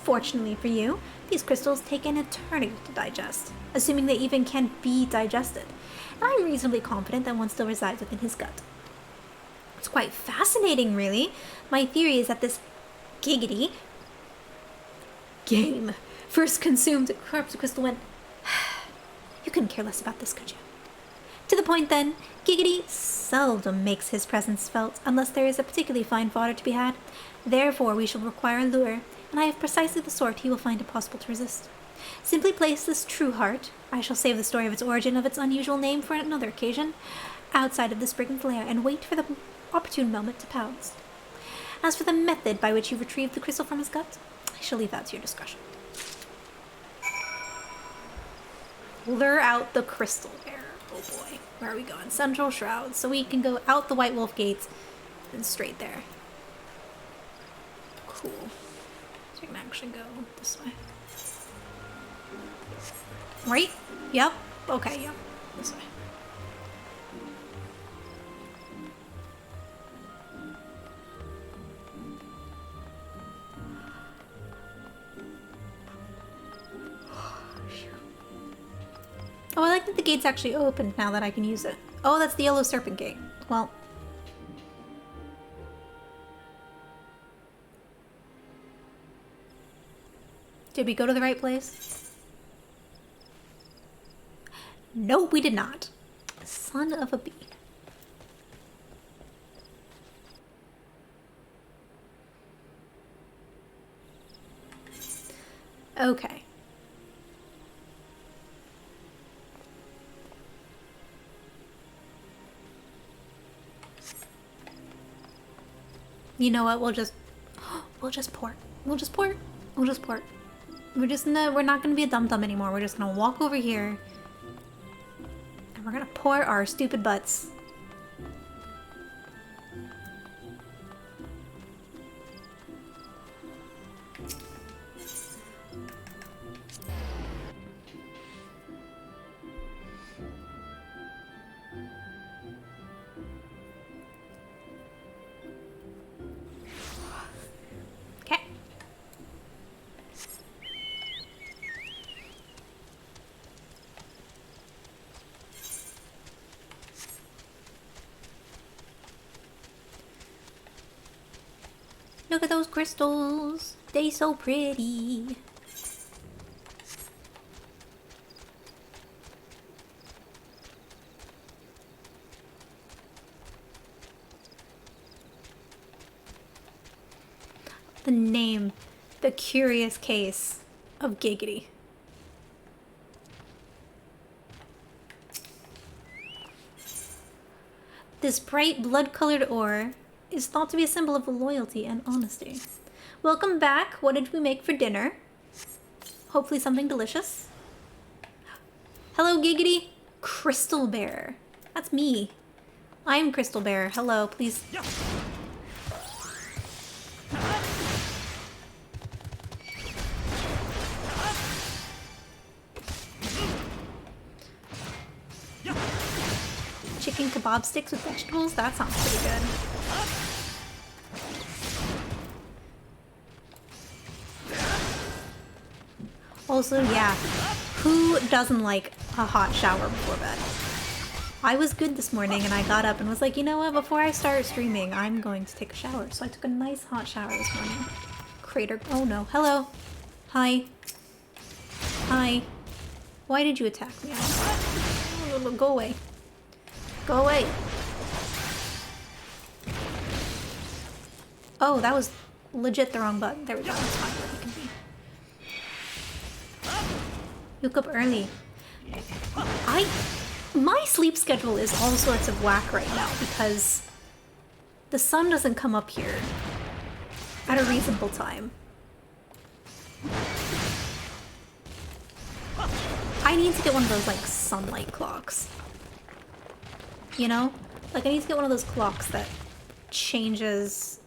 Fortunately for you, these crystals take an eternity to digest, assuming they even can be digested, and I'm reasonably confident that one still resides within his gut. It's quite fascinating, really. My theory is that this giggity game first consumed a corrupted crystal when... You couldn't care less about this, could you? To the point, then, Giggity seldom makes his presence felt unless there is a particularly fine fodder to be had. Therefore, we shall require a lure, and I have precisely the sort he will find impossible to resist. Simply place this true heart, I shall save the story of its origin of its unusual name for another occasion, outside of the Spriggan Lair, and wait for the opportune moment to pounce. As for the method by which you retrieve the crystal from his gut, I shall leave that to your discretion. Lure out the crystal bearer. Oh boy. Where are we going? Central Shroud. So we can go out the White Wolf gates and straight there. Cool. So we can actually go this way. Right? Yep. Okay, yep. This way. Oh, I like that the gate's actually opened now that I can use it. Oh, that's the Yellow Serpent Gate. Well. Did we go to the right place? Nope, we did not. Son of a bee. Okay. You know what? We'll just port. We'll just port. We'll just port. We're not gonna be a dum-dum anymore. We're just gonna walk over here and we're gonna port our stupid butts. Okay. Look at those crystals. They so pretty. The name, The Curious Case of Giggity. This bright blood-colored ore is thought to be a symbol of loyalty and honesty. Welcome back. What did we make for dinner? Hopefully something delicious. Hello, Giggity. Crystal Bear. That's me. I'm Crystal Bear. Hello, please. Chicken kebab sticks with vegetables? That sounds pretty good. Also, yeah, who doesn't like a hot shower before bed? I was good this morning and I got up and was like, you know what, before I start streaming, I'm going to take a shower. So I took a nice hot shower this morning. Crater. Oh no. Hello. Hi. Hi. Why did you attack me? Oh, go away. Go away. Oh, that was legit the wrong button. There we go. That's fine where he can be. You woke up early. My sleep schedule is all sorts of whack right now because the sun doesn't come up here at a reasonable time. I need to get one of those like sunlight clocks. You know? Like I need to get one of those clocks that changes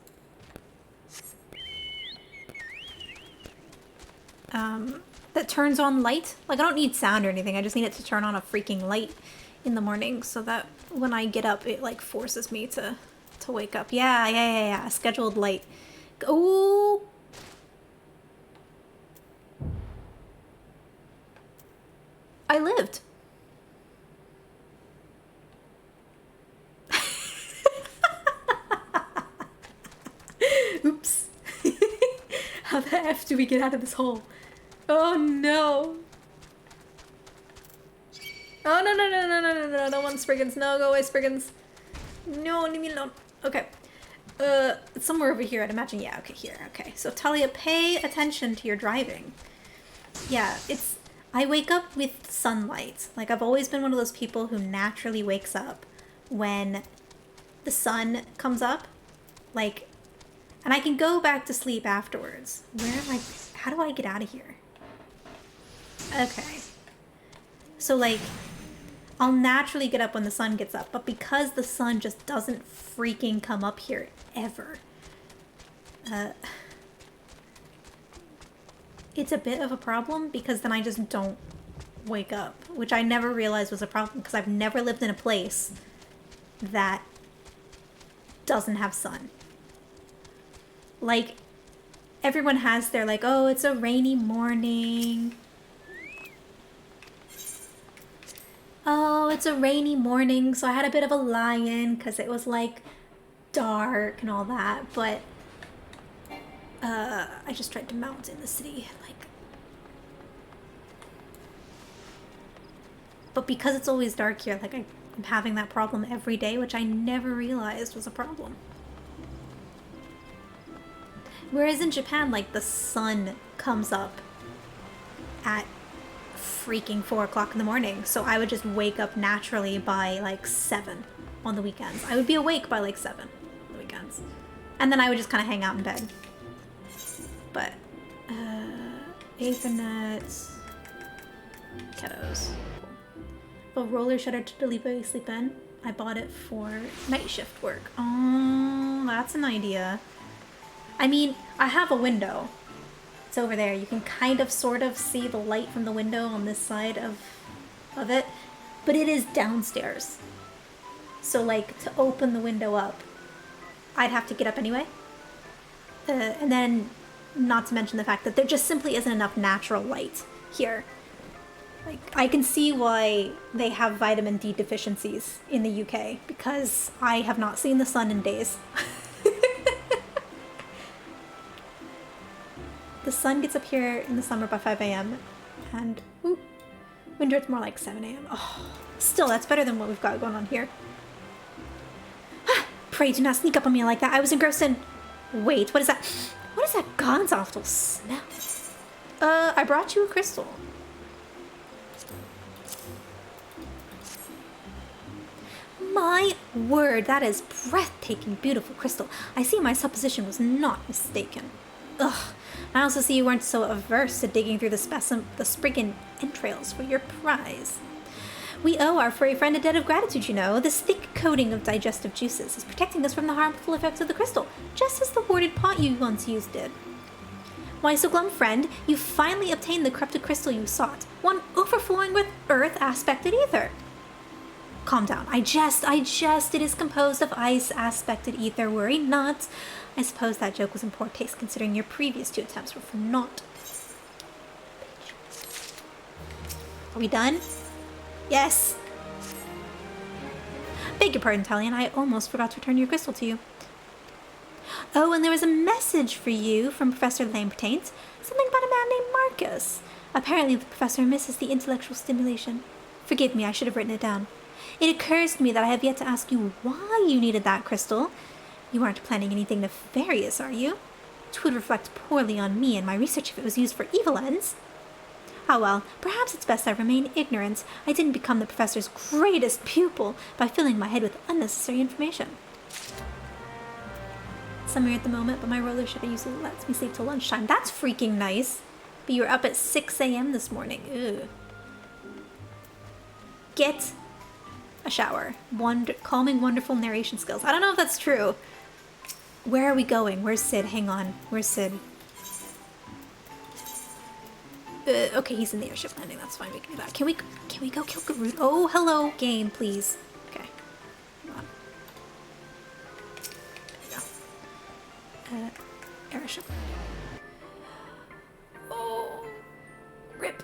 that turns on light. Like I don't need sound or anything, I just need it to turn on a freaking light in the morning so that when I get up it like forces me to wake up. Yeah. Scheduled light. Ooh. I lived. Oops. How the F do we get out of this hole? Oh no. Oh no. I don't want Spriggans. No, go away, Spriggans. No, leave me alone. Okay. It's somewhere over here, I'd imagine. Yeah, okay, here. Okay. So Talia, pay attention to your driving. Yeah, I wake up with sunlight. Like I've always been one of those people who naturally wakes up when the sun comes up. Like, and I can go back to sleep afterwards. Where am I? How do I get out of here? Okay. So like, I'll naturally get up when the sun gets up, but because the sun just doesn't freaking come up here ever, it's a bit of a problem because then I just don't wake up, which I never realized was a problem because I've never lived in a place that doesn't have sun. Like, everyone has their like, oh, it's a rainy morning. Oh, it's a rainy morning, so I had a bit of a lie-in because it was like dark and all that, but I just tried to mount in the city, like, But because it's always dark here, like I'm having that problem every day, which I never realized was a problem. Whereas in Japan, like, the sun comes up at freaking 4 o'clock in the morning. So I would just wake up naturally by like 7 on the weekends. I would be awake by like 7 on the weekends. And then I would just kind of hang out in bed. But, Aethernet, kiddos. A roller shutter to deliberately sleep in. I bought it for night shift work. Oh, that's an idea. I mean, I have a window. It's over there. You can kind of sort of see the light from the window on this side of it. But it is downstairs. So like to open the window up, I'd have to get up anyway. And then not to mention the fact that there just simply isn't enough natural light here. Like, I can see why they have vitamin D deficiencies in the UK, because I have not seen the sun in days. The sun gets up here in the summer by 5 a.m. and winter it's more like 7 a.m. Oh, still, that's better than what we've got going on here. Pray do not sneak up on me like that. I was engrossed in... Wait, what is that? What is that God's awful smell? I brought you a crystal. My word, that is breathtaking, beautiful crystal. I see my supposition was not mistaken. Ugh. I also see you weren't so averse to digging through the spriggin entrails for your prize. We owe our furry friend a debt of gratitude, you know. This thick coating of digestive juices is protecting us from the harmful effects of the crystal, just as the hoarded pot you once used did. Why so glum, friend? You finally obtained the corrupted crystal you sought, one overflowing with earth-aspected ether. Calm down. I jest. It is composed of ice-aspected ether. Worry not. I suppose that joke was in poor taste, considering your previous 2 attempts were for naught. Are we done? Yes. Beg your pardon, Talion. I almost forgot to return your crystal to you. Oh, and there was a message for you from Professor Lambertaint. Something about a man named Marcus. Apparently the professor misses the intellectual stimulation. Forgive me, I should have written it down. It occurs to me that I have yet to ask you why you needed that crystal. You aren't planning anything nefarious, are you? It would reflect poorly on me and my research if it was used for evil ends. Ah well, perhaps it's best I remain ignorant. I didn't become the professor's greatest pupil by filling my head with unnecessary information. Summer at the moment, but my roller shutter usually lets me sleep till lunchtime. That's freaking nice. But you were up at 6 a.m. this morning. Ugh. Get a shower. Calming, wonderful narration skills. I don't know if that's true. Where are we going? Where's Sid? Hang on. Where's Sid? Okay, he's in the airship landing. That's fine. We can do that. Can we go kill Garud? Oh, hello, game, please. Okay. Come on. There we go. Airship. Oh, rip.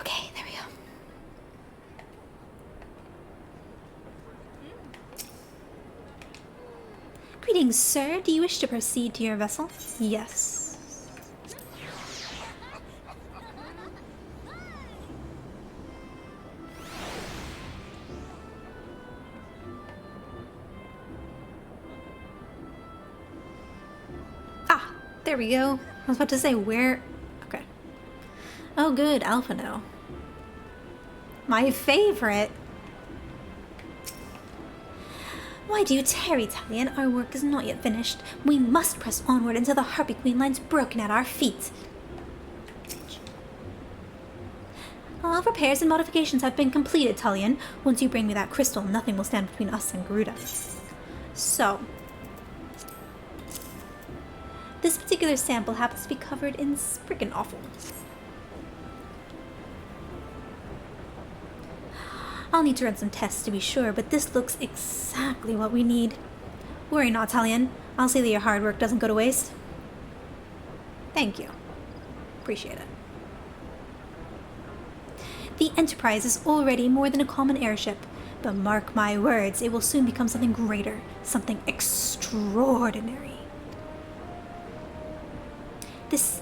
Okay, there we go. Greetings, sir. Do you wish to proceed to your vessel? Yes. Ah, there we go. I was about to say where... Okay. Oh, good. Alpha now. My favorite. Why do you tarry, Talion? Our work is not yet finished. We must press onward until the Harpy Queen lies broken at our feet. All repairs and modifications have been completed, Talion. Once you bring me that crystal, nothing will stand between us and Garuda. So, this particular sample happens to be covered in spriggan offal. I'll need to run some tests to be sure, but this looks exactly what we need. Worry not, Talion. I'll see that your hard work doesn't go to waste. Thank you. Appreciate it. The Enterprise is already more than a common airship, but mark my words, it will soon become something greater, something extraordinary. This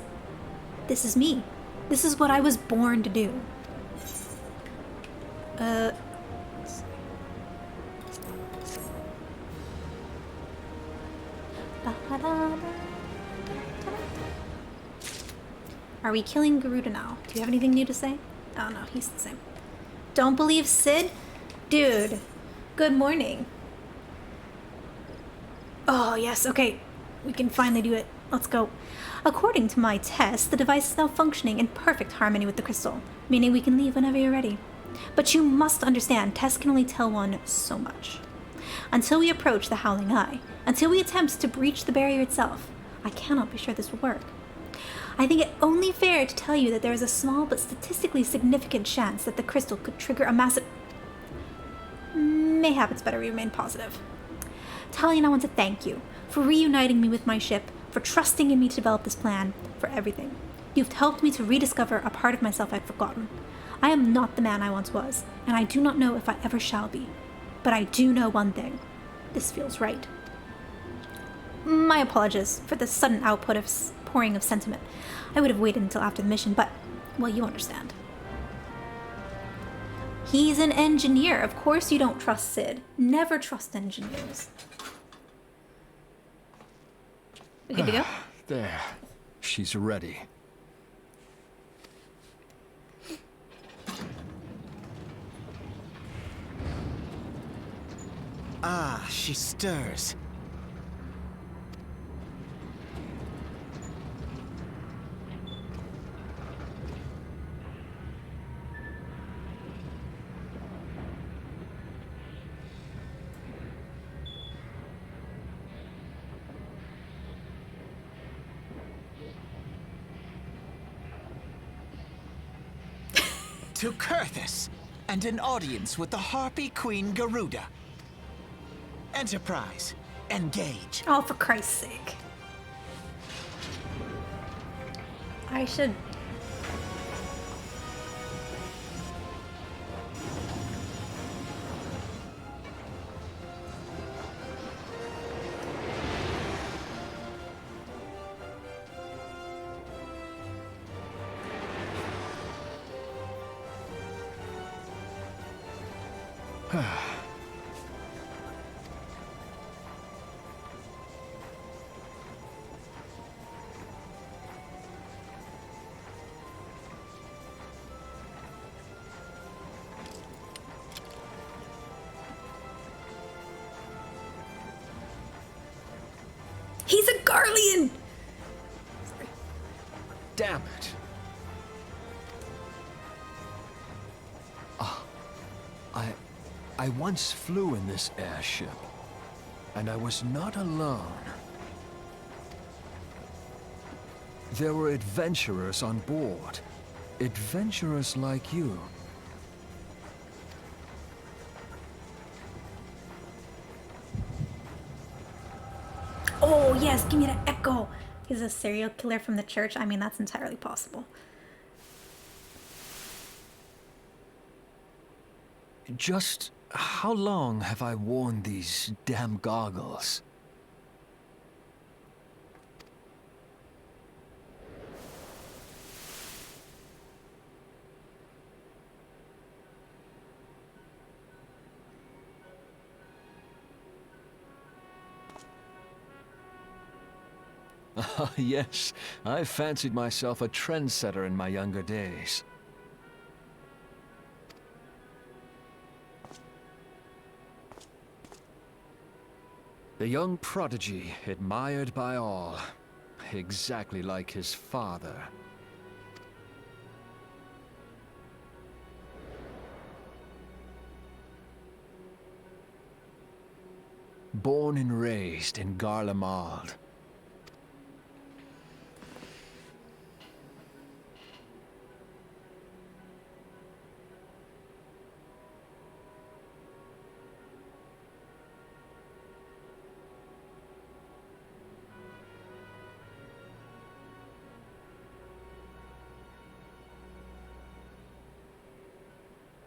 is me. This is what I was born to do. Uh... Are we killing Garuda now? Do you have anything new to say? Oh no, he's the same. Don't believe Sid? Dude, good morning. Oh yes, okay. We can finally do it. Let's go. According to my test, the device is now functioning in perfect harmony with the crystal, meaning we can leave whenever you're ready. But you must understand, tests can only tell one so much. Until we approach the Howling Eye, until we attempt to breach the barrier itself, I cannot be sure this will work. I think it only fair to tell you that there is a small but statistically significant chance that the crystal could trigger a massive... Mayhap it's better we remain positive. Talion, I want to thank you for reuniting me with my ship, for trusting in me to develop this plan, for everything. You've helped me to rediscover a part of myself I'd forgotten. I am not the man I once was, and I do not know if I ever shall be. But I do know one thing. This feels right. My apologies for the sudden output of pouring of sentiment. I would have waited until after the mission, but, well, you understand. He's an engineer. Of course you don't trust Sid. Never trust engineers. We good to go? There. She's ready. Ah, she stirs. To Kurthus, and an audience with the Harpy Queen Garuda. Enterprise, engage. Oh, for Christ's sake. I should... He's a Garlean! Damn it. I once flew in this airship, and I was not alone. There were adventurers on board. Adventurers like you. Oh, yes, give me that echo. He's a serial killer from the church. I mean, that's entirely possible. Just how long have I worn these damn goggles? Ah, yes, I fancied myself a trendsetter in my younger days. The young prodigy, admired by all, exactly like his father. Born and raised in Garlemald.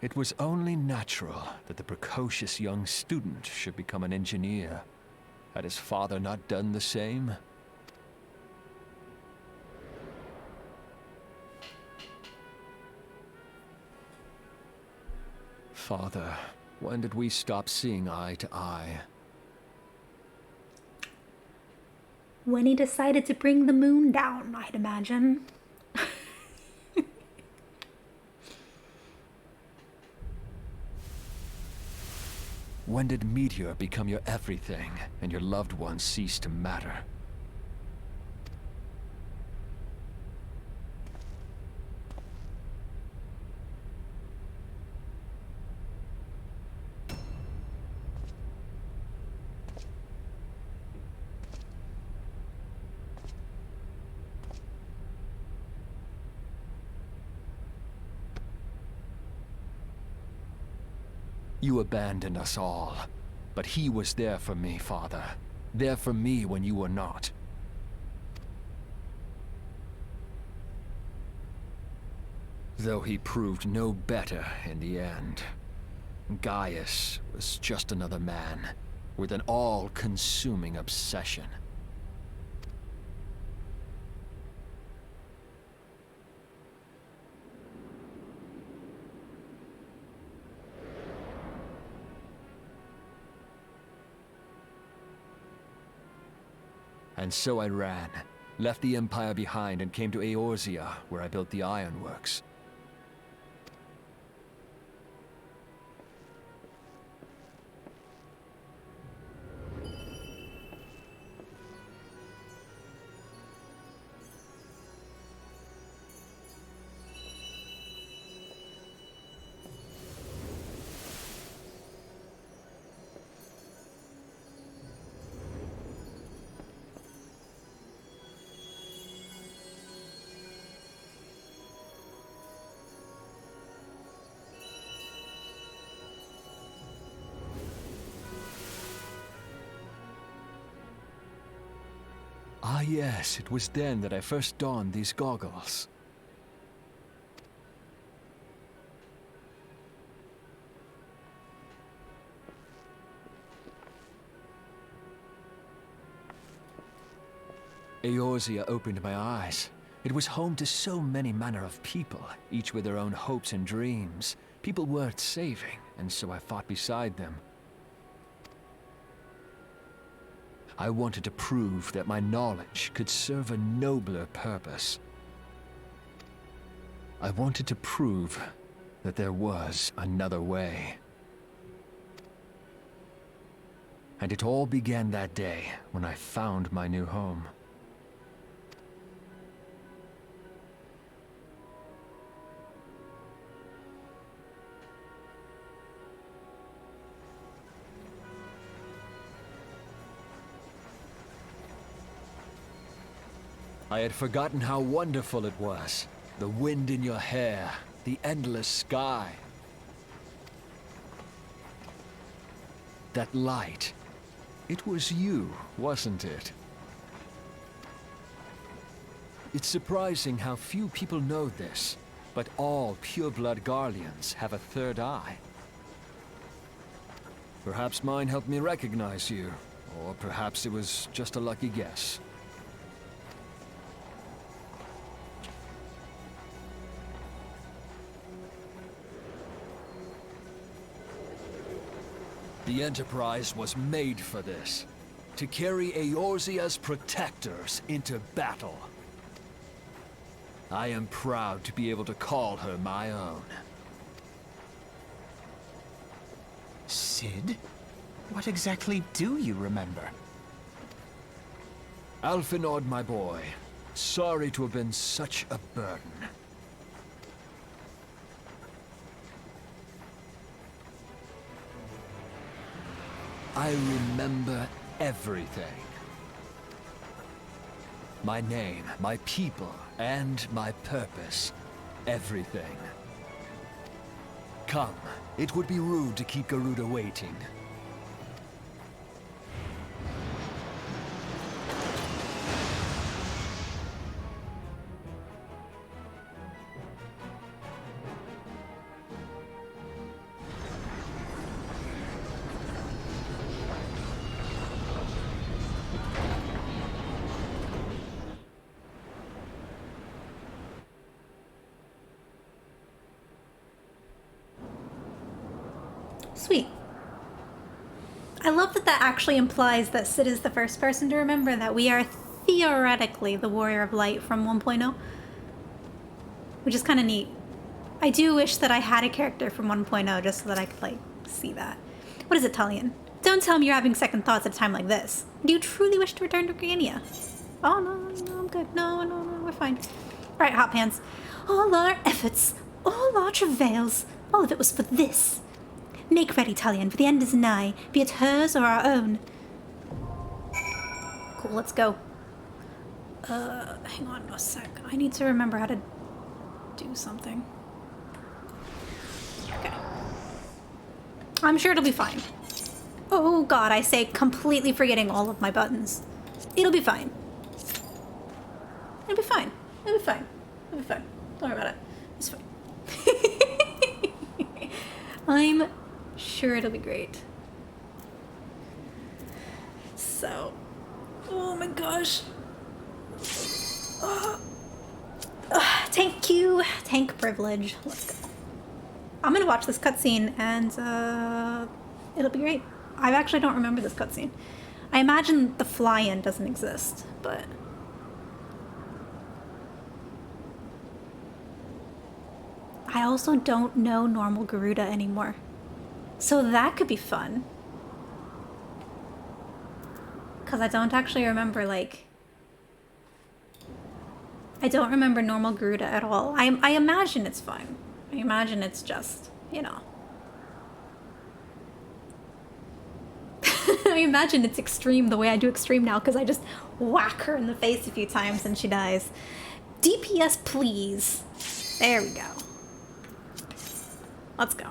It was only natural that the precocious young student should become an engineer. Had his father not done the same? Father, when did we stop seeing eye to eye? When he decided to bring the moon down, I'd imagine. When did Meteor become your everything, and your loved ones cease to matter? You abandoned us all, but he was there for me, Father. There for me when you were not. Though he proved no better in the end. Gaius was just another man, with an all-consuming obsession. And so I ran, left the Empire behind and came to Eorzea, where I built the ironworks. Ah yes, it was then that I first donned these goggles. Eorzea opened my eyes. It was home to so many manner of people, each with their own hopes and dreams. People worth saving, and so I fought beside them. I wanted to prove that my knowledge could serve a nobler purpose. I wanted to prove that there was another way. And it all began that day when I found my new home. I had forgotten how wonderful it was. The wind in your hair, the endless sky. That light. It was you, wasn't it? It's surprising how few people know this, but all pureblood Garleans have a third eye. Perhaps mine helped me recognize you, or perhaps it was just a lucky guess. The Enterprise was made for this. To carry Eorzea's protectors into battle. I am proud to be able to call her my own. Sid? What exactly do you remember? Alphinaud, my boy. Sorry to have been such a burden. I remember everything. My name, my people, and my purpose. Everything. Come, it would be rude to keep Garuda waiting. Sweet. I love that that actually implies that Sid is the first person to remember that we are theoretically the Warrior of Light from 1.0. Which is kind of neat. I do wish that I had a character from 1.0 just so that I could, like, see that. What is it, Tullian? Don't tell me you're having second thoughts at a time like this. Do you truly wish to return to Grania? Oh, no, I'm good. No, we're fine. Alright, Hot Pants. All our efforts, all our travails, all of it was for this. Make ready, Tullian, for the end is nigh, be it hers or our own. Cool, let's go. Hang on a sec. I need to remember how to do something. Okay. I'm sure it'll be fine. Oh god, I say completely forgetting all of my buttons. It'll be fine. It'll be fine. It'll be fine. It'll be fine. Don't worry about it. It's fine. I'm sure it'll be great. So, oh my gosh. Thank you, tank privilege. Let's go. I'm gonna watch this cutscene and it'll be great. I actually don't remember this cutscene. I imagine the fly-in doesn't exist, but I also don't know normal Garuda anymore. So that could be fun. Because I don't actually remember, like... I don't remember normal Garuda at all. I imagine it's fun. I imagine it's just, you know... I imagine it's extreme the way I do extreme now because I just whack her in the face a few times and she dies. DPS, please. There we go. Let's go.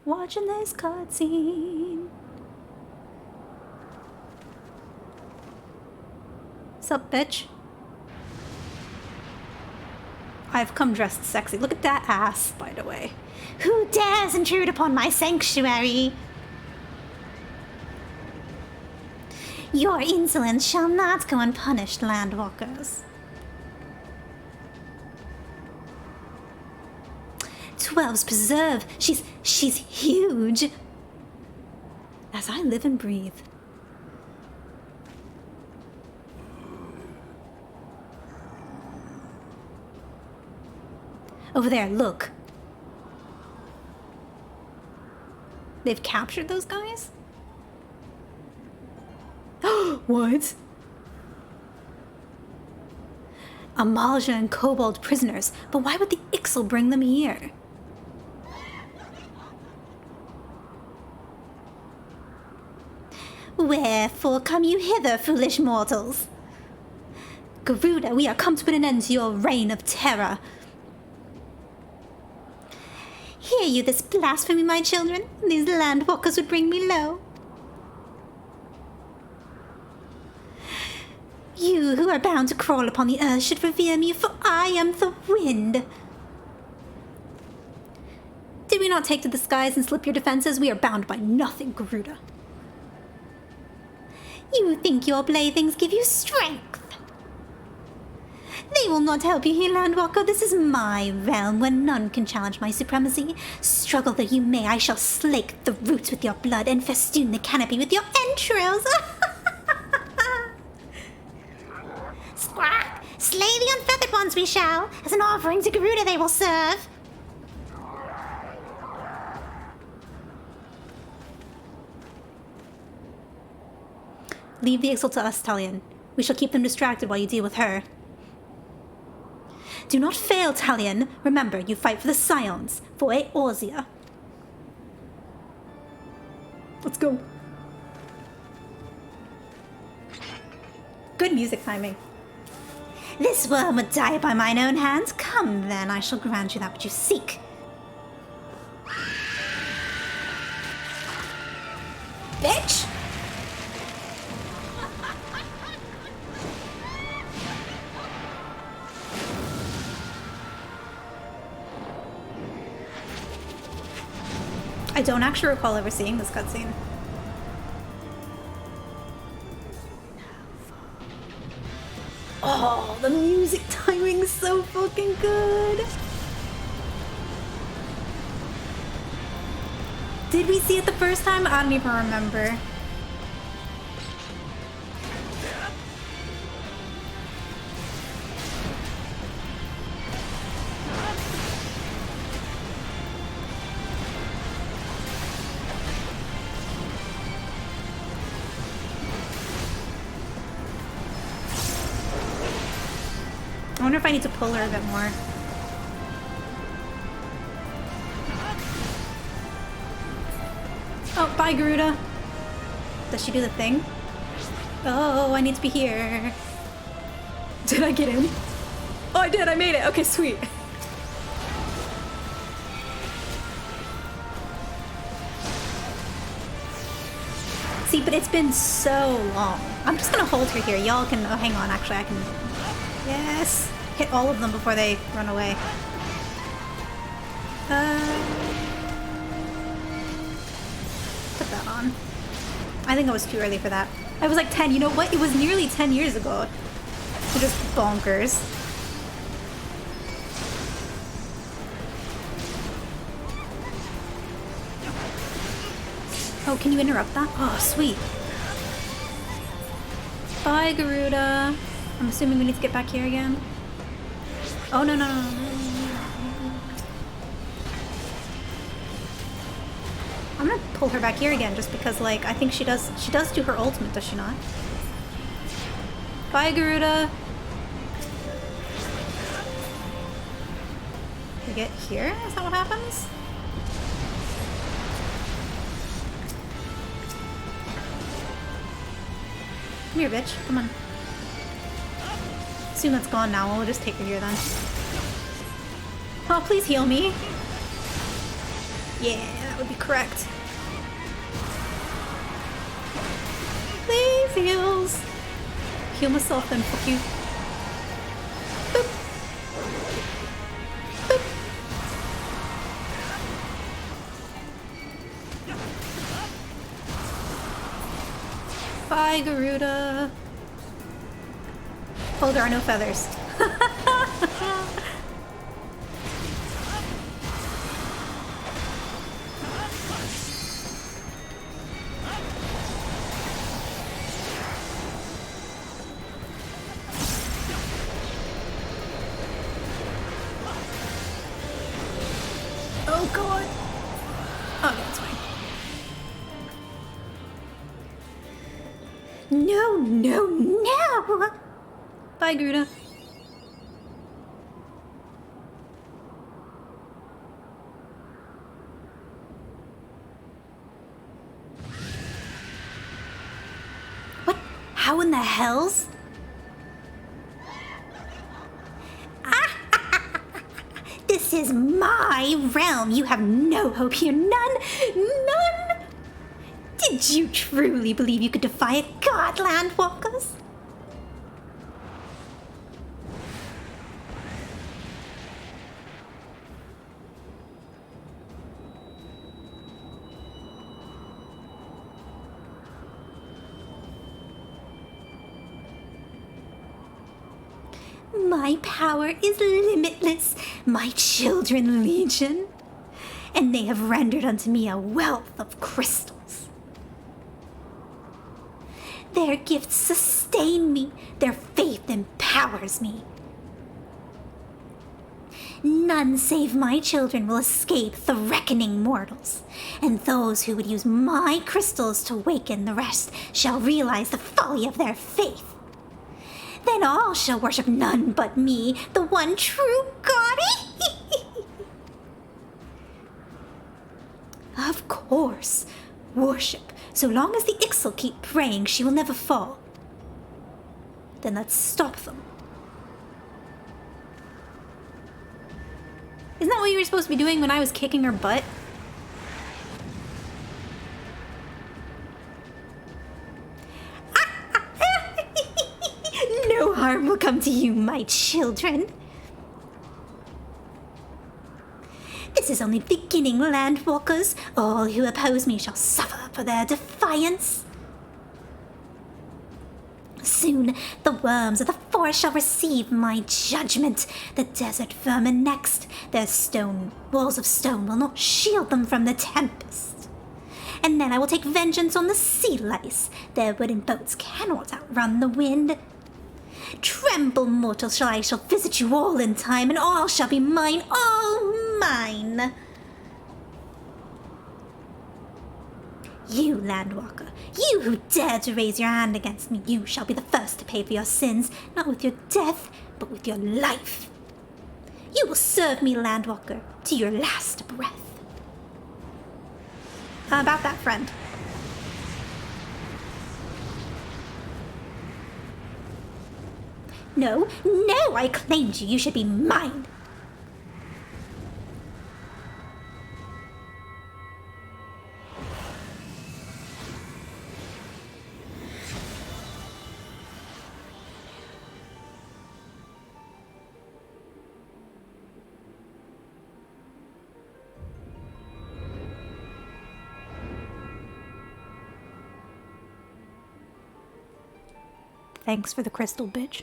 Watching this cutscene. Sup, bitch? I've come dressed sexy. Look at that ass, by the way. Who dares intrude upon my sanctuary? Your insolence shall not go unpunished, landwalkers. 12's preserve. She's huge. As I live and breathe. Over there, look. They've captured those guys? What? Amalja and Kobold prisoners, but why would the Ixal bring them here? Wherefore come you hither, foolish mortals? Garuda, we are come to put an end to your reign of terror. Hear you this blasphemy, my children? These landwalkers would bring me low. You who are bound to crawl upon the earth should revere me, for I am the wind. Did we not take to the skies and slip your defenses? We are bound by nothing, Garuda. You think your playthings give you strength? They will not help you here, Landwalker. This is my realm where none can challenge my supremacy. Struggle though you may, I shall slake the roots with your blood and festoon the canopy with your entrails. Squawk! Slay the unfeathered ones we shall. As an offering to Garuda they will serve. Leave the Ixal to us, Talion. We shall keep them distracted while you deal with her. Do not fail, Talion. Remember, you fight for the Scions, for Eorzea. Let's go. Good music timing. This worm would die by mine own hands. Come then, I shall grant you that which you seek. Bitch! I don't actually recall ever seeing this cutscene. Oh, the music timing's so fucking good. Did we see it the first time? I don't even remember. I wonder if I need to pull her a bit more. Oh, bye, Garuda. Does she do the thing? Oh, I need to be here. Did I get in? Oh, I did. I made it. Okay, sweet. See, but it's been so long. I'm just gonna hold her here. Y'all can... Oh, hang on. Actually, I can... Yes! Hit all of them before they run away. Put that on. I think I was too early for that. I was like 10. You know what? It was nearly 10 years ago. They're just bonkers. Oh, can you interrupt that? Oh, sweet. Bye, Garuda. I'm assuming we need to get back here again. Oh, no, no, no, no. I'm gonna pull her back here again just because, like, I think she does do her ultimate, does she not? Bye, Garuda. We get here? Is that what happens? Come here, bitch. Come on. Assume that's gone now. We'll just take her here then. Oh, please heal me. Yeah, that would be correct. Please heals. Heal myself then, fuck you. Boop. Boop. Bye, Garuda. Oh, there are no feathers. Oh god. Oh, that's fine. No, no, no! Bye, Garuda. What? How in the hells? This is my realm. You have no hope here. None. None. Did you truly believe you could defy a god, Landwalkers? My power is limitless, my children legion, and they have rendered unto me a wealth of crystals. Their gifts sustain me, their faith empowers me. None save my children will escape the reckoning mortals, and those who would use my crystals to waken the rest shall realize the folly of their faith. Then all shall worship none but me, the one true god. Of course, worship. So long as the Ixal keep praying, she will never fall. Then let's stop them. Isn't that what you were supposed to be doing when I was kicking her butt? No harm will come to you, my children. This is only the beginning, Landwalkers. All who oppose me shall suffer for their defiance. Soon the worms of the forest shall receive my judgment. The desert vermin next. Their walls of stone will not shield them from the tempest. And then I will take vengeance on the sea lice. Their wooden boats cannot outrun the wind. Tremble, mortals, I shall visit you all in time, and all shall be mine, all mine. You, Landwalker, you who dare to raise your hand against me, you shall be the first to pay for your sins, not with your death, but with your life. You will serve me, Landwalker, to your last breath. How about that, friend? No, no, I claimed you. You should be mine. Thanks for the crystal, bitch.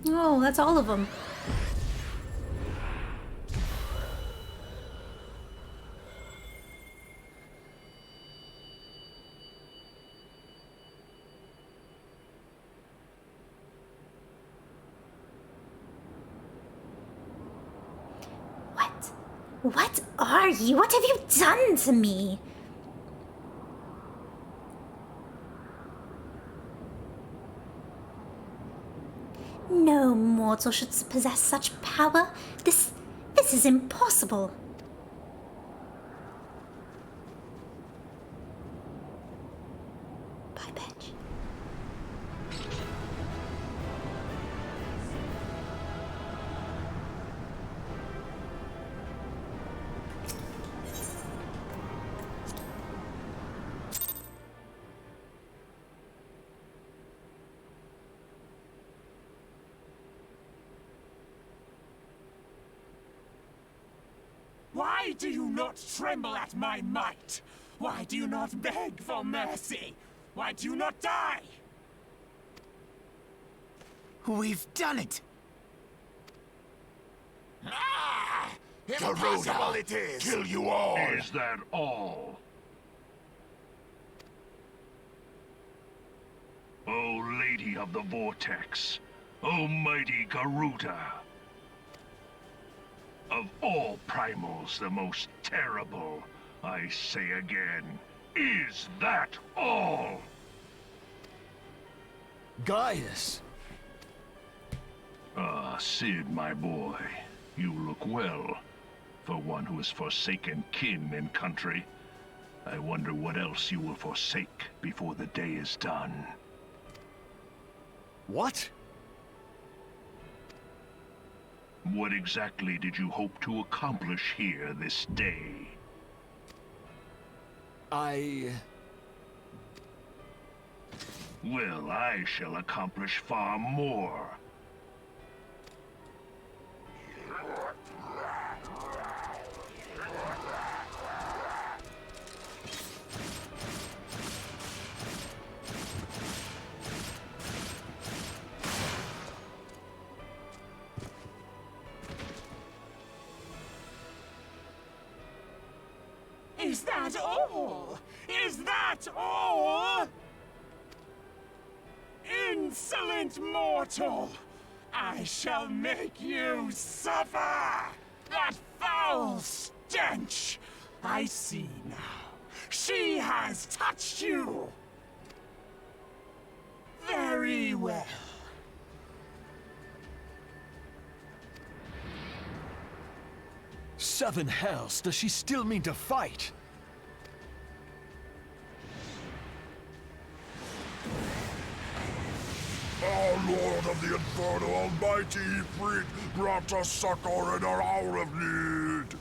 Oh, that's all of them. What are you? What have you done to me? No mortal should possess such power. This is impossible. Bye, bitch. Why do you not tremble at my might? Why do you not beg for mercy? Why do you not die? We've done it! Ah! Impossible it is! Kill you all! Is that all? O Lady of the Vortex, O mighty Garuda, of all primals the most terrible, I say again, is that all? Gaius! Ah, Sid, my boy, you look well. For one who has forsaken kin and country, I wonder what else you will forsake before the day is done. What? What exactly did you hope to accomplish here this day? Well, I shall accomplish far more. Is that all? Is that all? Insolent mortal! I shall make you suffer! That foul stench! I see now. She has touched you! Very well. Seven hells, does she still mean to fight? Our Lord of the Inferno, Almighty Ifrit, brought us succor in our hour of need.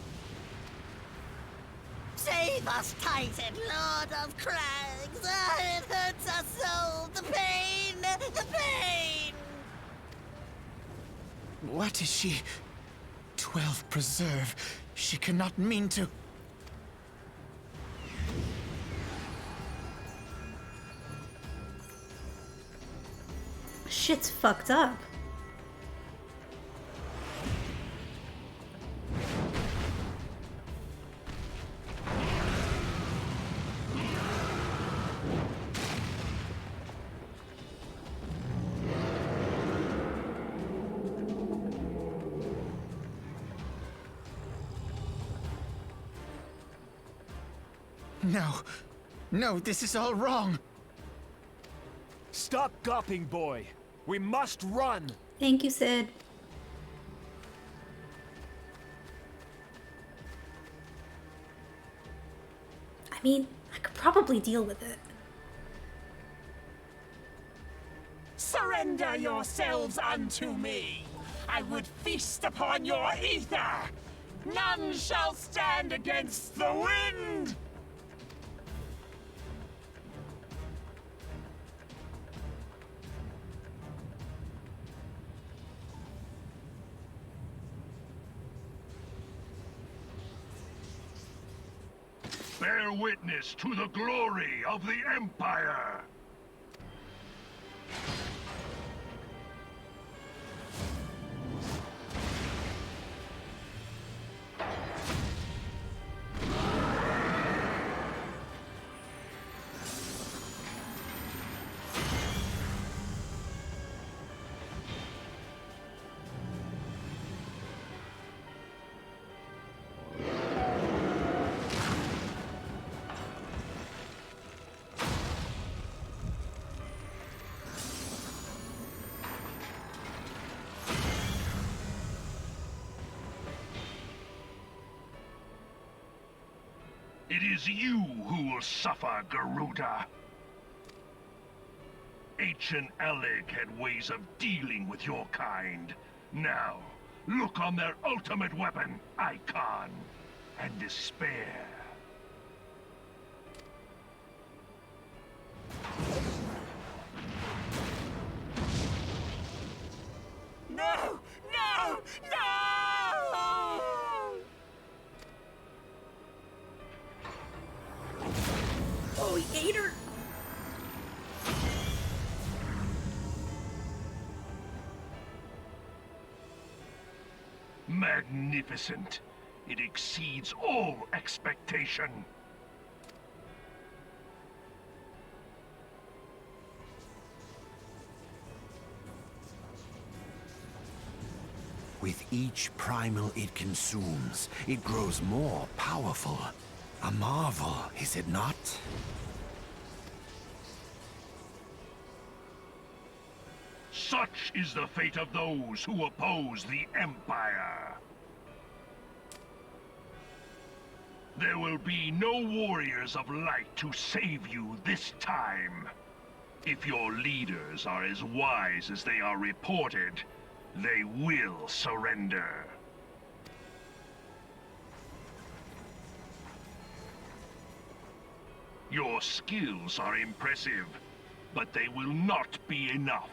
Save us, Titan, Lord of Crags! It hurts us so! The pain! The pain! What is she? 12 preserve. She cannot mean to... Shit's fucked up. No. No, this is all wrong. Stop gawping, boy. We must run. Thank you, Sid. I mean, I could probably deal with it. Surrender yourselves unto me. I would feast upon your ether. None shall stand against the wind. Bear witness to the glory of the Empire! It is you who will suffer, Garuda. Ancient Alec had ways of dealing with your kind. Now, look on their ultimate weapon, Icon, and despair. No! No! No! Oh, he ate her. Magnificent. It exceeds all expectation. With each primal it consumes, it grows more powerful. A marvel, is it not? Such is the fate of those who oppose the Empire. There will be no warriors of light to save you this time. If your leaders are as wise as they are reported, they will surrender. Your skills are impressive, but they will not be enough.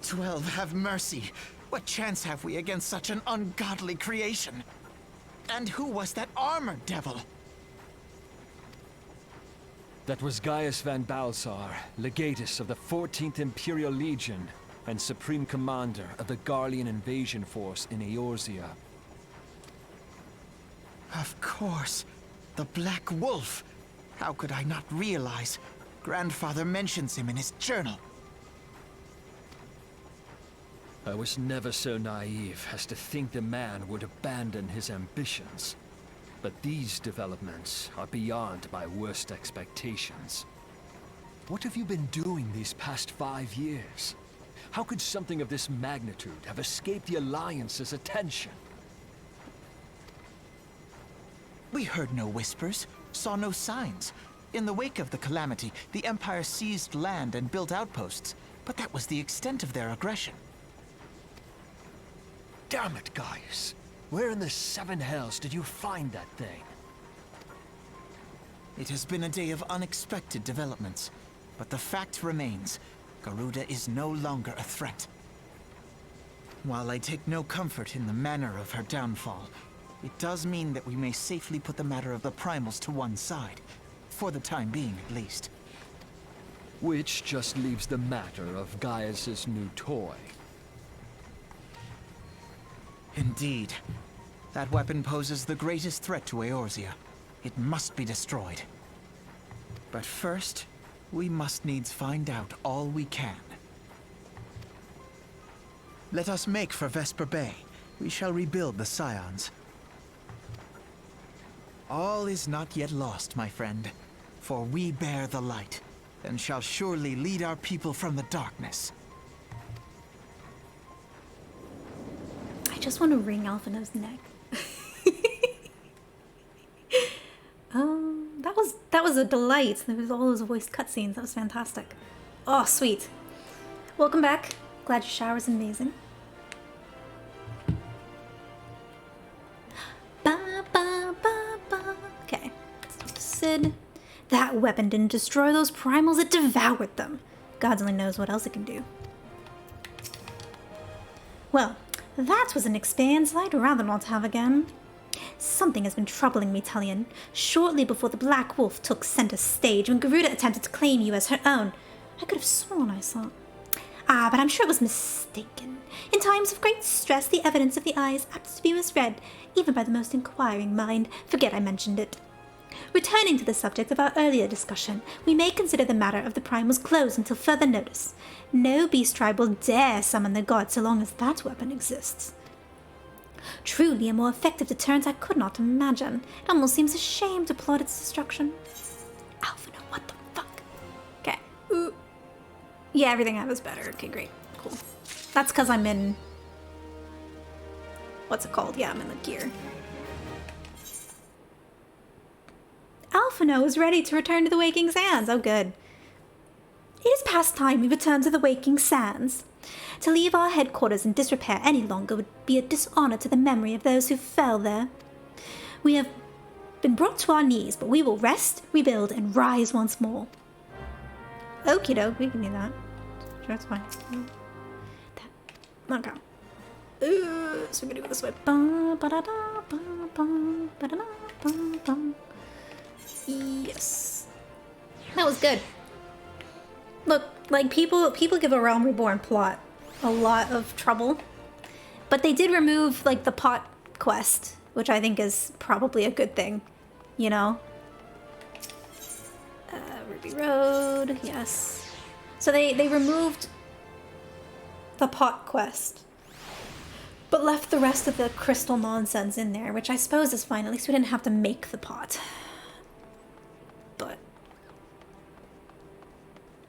"12, have mercy. What chance have we against such an ungodly creation? And who was that armored devil?" That was Gaius van Balsar, legatus of the 14th Imperial Legion and Supreme Commander of the Garlean invasion force in Eorzea. Of course. The Black Wolf. How could I not realize? Grandfather mentions him in his journal. I was never so naive as to think the man would abandon his ambitions. But these developments are beyond my worst expectations. What have you been doing these past 5 years? How could something of this magnitude have escaped the Alliance's attention? We heard no whispers, saw no signs. In the wake of the calamity, the Empire seized land and built outposts, but that was the extent of their aggression. Damn it, Gaius. Where in the seven hells did you find that thing? It has been a day of unexpected developments, but the fact remains, Garuda is no longer a threat. While I take no comfort in the manner of her downfall, it does mean that we may safely put the matter of the primals to one side. For the time being, at least. Which just leaves the matter of Gaius's new toy. Indeed. That weapon poses the greatest threat to Eorzea. It must be destroyed. But first, we must needs find out all we can. Let us make for Vesper Bay. We shall rebuild the Scions. All is not yet lost, my friend. For we bear the light, and shall surely lead our people from the darkness. I just want to wring Alphinaud's neck. That was a delight. There was all those voiced cutscenes. That was fantastic. Oh, sweet. Welcome back. Glad your shower's amazing. Ba, ba, ba, ba. Okay. Sid. That weapon didn't destroy those primals, it devoured them. God only knows what else it can do. Well, that was an experience I'd rather not have again. Something has been troubling me, Talion. Shortly before the Black Wolf took center stage, when Garuda attempted to claim you as her own, I could have sworn I saw. But I'm sure it was mistaken. In times of great stress, the evidence of the eye is apt to be misread, even by the most inquiring mind. Forget I mentioned it. Returning to the subject of our earlier discussion, we may consider the matter of the primals closed until further notice. No beast tribe will dare summon the gods so long as that weapon exists. Truly a more effective deterrent I could not imagine. It almost seems a shame to plot its destruction. Alphinaud, what the fuck? Okay. Ooh. Yeah, everything I have is better. Okay, great. Cool. That's because I'm in... What's it called? Yeah, I'm in the gear. Alphinaud is ready to return to the Waking Sands. Oh, good. It is past time we return to the Waking Sands. To leave our headquarters in disrepair any longer would be a dishonor to the memory of those who fell there. We have been brought to our knees, but we will rest, rebuild, and rise once more. Okie doke, we can do that. Sure, that's fine. Okay. So we're gonna go this way. Yes. That was good. Look, like people give a Realm Reborn plot a lot of trouble, but they did remove like the pot quest, which I think is probably a good thing, you know? Ruby Road, yes. So they removed the pot quest, but left the rest of the crystal nonsense in there, which I suppose is fine. At least we didn't have to make the pot. But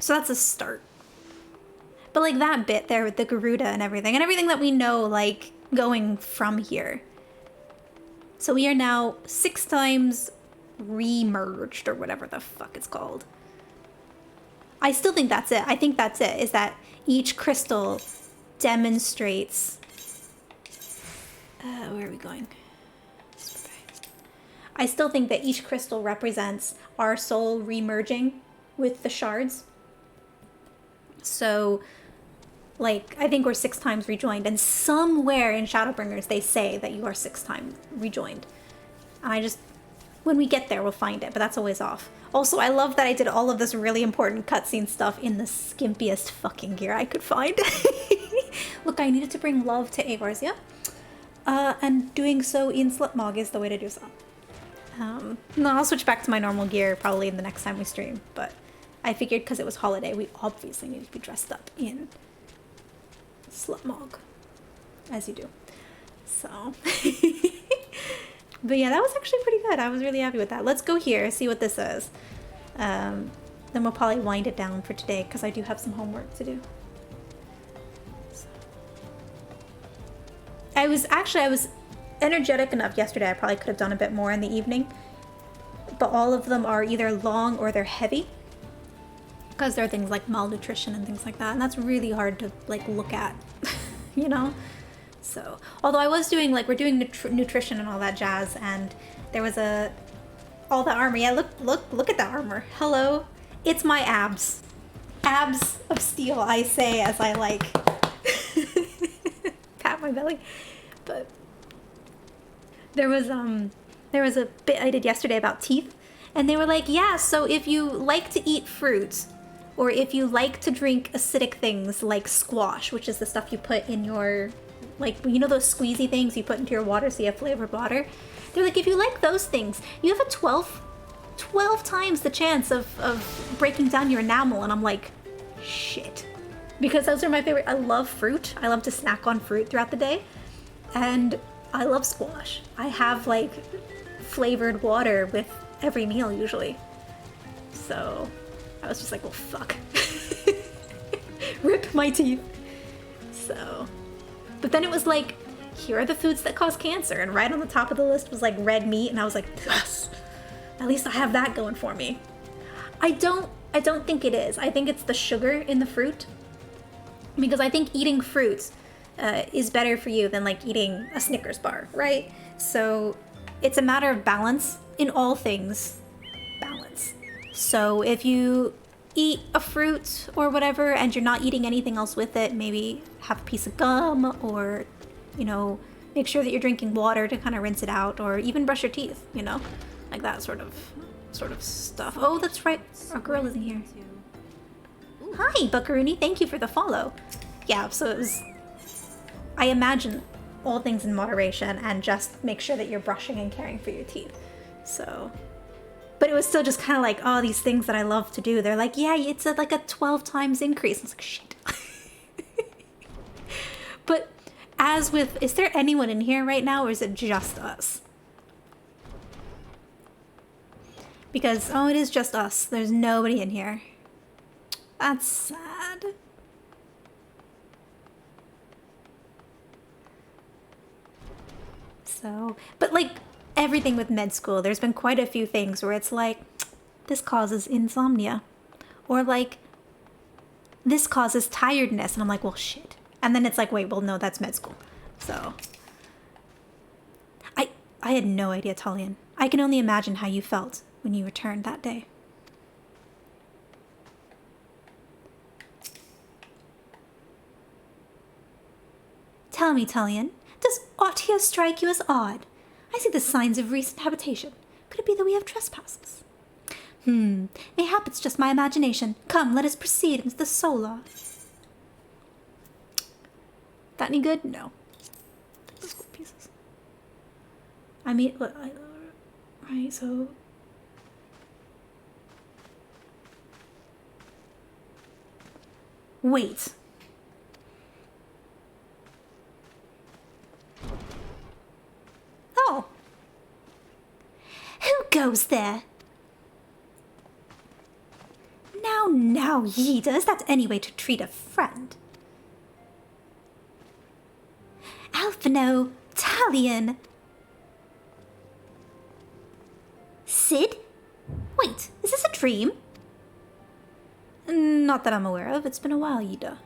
so that's a start. But like that bit there with the Garuda and everything that we know, like going from here. So we are now 6 times re-merged, or whatever the fuck it's called. I still think that's it. I think that's it, is that each crystal demonstrates... where are we going? I still think that each crystal represents our soul re-merging with the shards. So, like, I think we're 6 times rejoined, and somewhere in Shadowbringers they say that you are 6 times rejoined. And I just, when we get there, we'll find it, but that's always off. Also, I love that I did all of this really important cutscene stuff in the skimpiest fucking gear I could find. Look, I needed to bring love to Eorzea, and doing so in Slipmog is the way to do so. No, I'll switch back to my normal gear probably the next time we stream, but I figured because it was holiday, we obviously needed to be dressed up in Slipmog, as you do. So, but yeah, that was actually pretty good. I was really happy with that. Let's go here, see what this is. Then we'll probably wind it down for today because I do have some homework to do. So. I was energetic enough yesterday. I probably could have done a bit more in the evening. But all of them are either long or they're heavy. Because there are things like malnutrition and things like that. And that's really hard to, like, look at, you know? So, although I was doing, like, we're doing nutrition and all that jazz. And there was all the armor. Yeah, look at that armor. Hello. It's my abs. Abs of steel, I say, as I, like, pat my belly. But there was a bit I did yesterday about teeth, and they were like, yeah, so if you like to eat fruit, or if you like to drink acidic things like squash, which is the stuff you put in your, like, you know those squeezy things you put into your water so you have flavored water? They're like, if you like those things, you have a 12 times the chance of breaking down your enamel. And I'm like, shit. Because those are my favorite. I love fruit. I love to snack on fruit throughout the day. And I love squash. I have, like, flavored water with every meal usually. So I was just like, well, fuck. Rip my teeth. So, but then it was like, here are the foods that cause cancer. And right on the top of the list was like red meat. And I was like, yes, at least I have that going for me. I don't think it is. I think it's the sugar in the fruit. Because I think eating fruits is better for you than, like, eating a Snickers bar, right? So it's a matter of balance in all things. Balance. So if you eat a fruit or whatever and you're not eating anything else with it, maybe have a piece of gum, or, you know, make sure that you're drinking water to kind of rinse it out, or even brush your teeth, you know, like that sort of stuff. Oh, that's right. Our girl isn't here. Hi, Buckaroonie. Thank you for the follow. Yeah, so it was... I imagine all things in moderation and just make sure that you're brushing and caring for your teeth. So... But it was still just kind of like, oh, these things that I love to do. They're like, yeah, it's like a 12 times increase. I was like, shit. But as with... Is there anyone in here right now, or is it just us? Because, oh, it is just us. There's nobody in here. That's sad. So, but like everything with med school, there's been quite a few things where it's like, this causes insomnia. Or like, this causes tiredness. And I'm like, well, shit. And then it's like, wait, well, no, that's med school. So, I had no idea, Tullian. I can only imagine how you felt when you returned that day. Tell me, Tullian, does aught here strike you as odd? I see the signs of recent habitation. Could it be that we have trespassers? Mayhap it's just my imagination. Come, let us proceed into the solar. That any good? No. Those gold pieces. I mean, right, so... Wait. Oh. Who goes there? Now, Yida, is that any way to treat a friend? Alphino, Talion. Sid? Wait, is this a dream? Not that I'm aware of. It's been a while, Yida.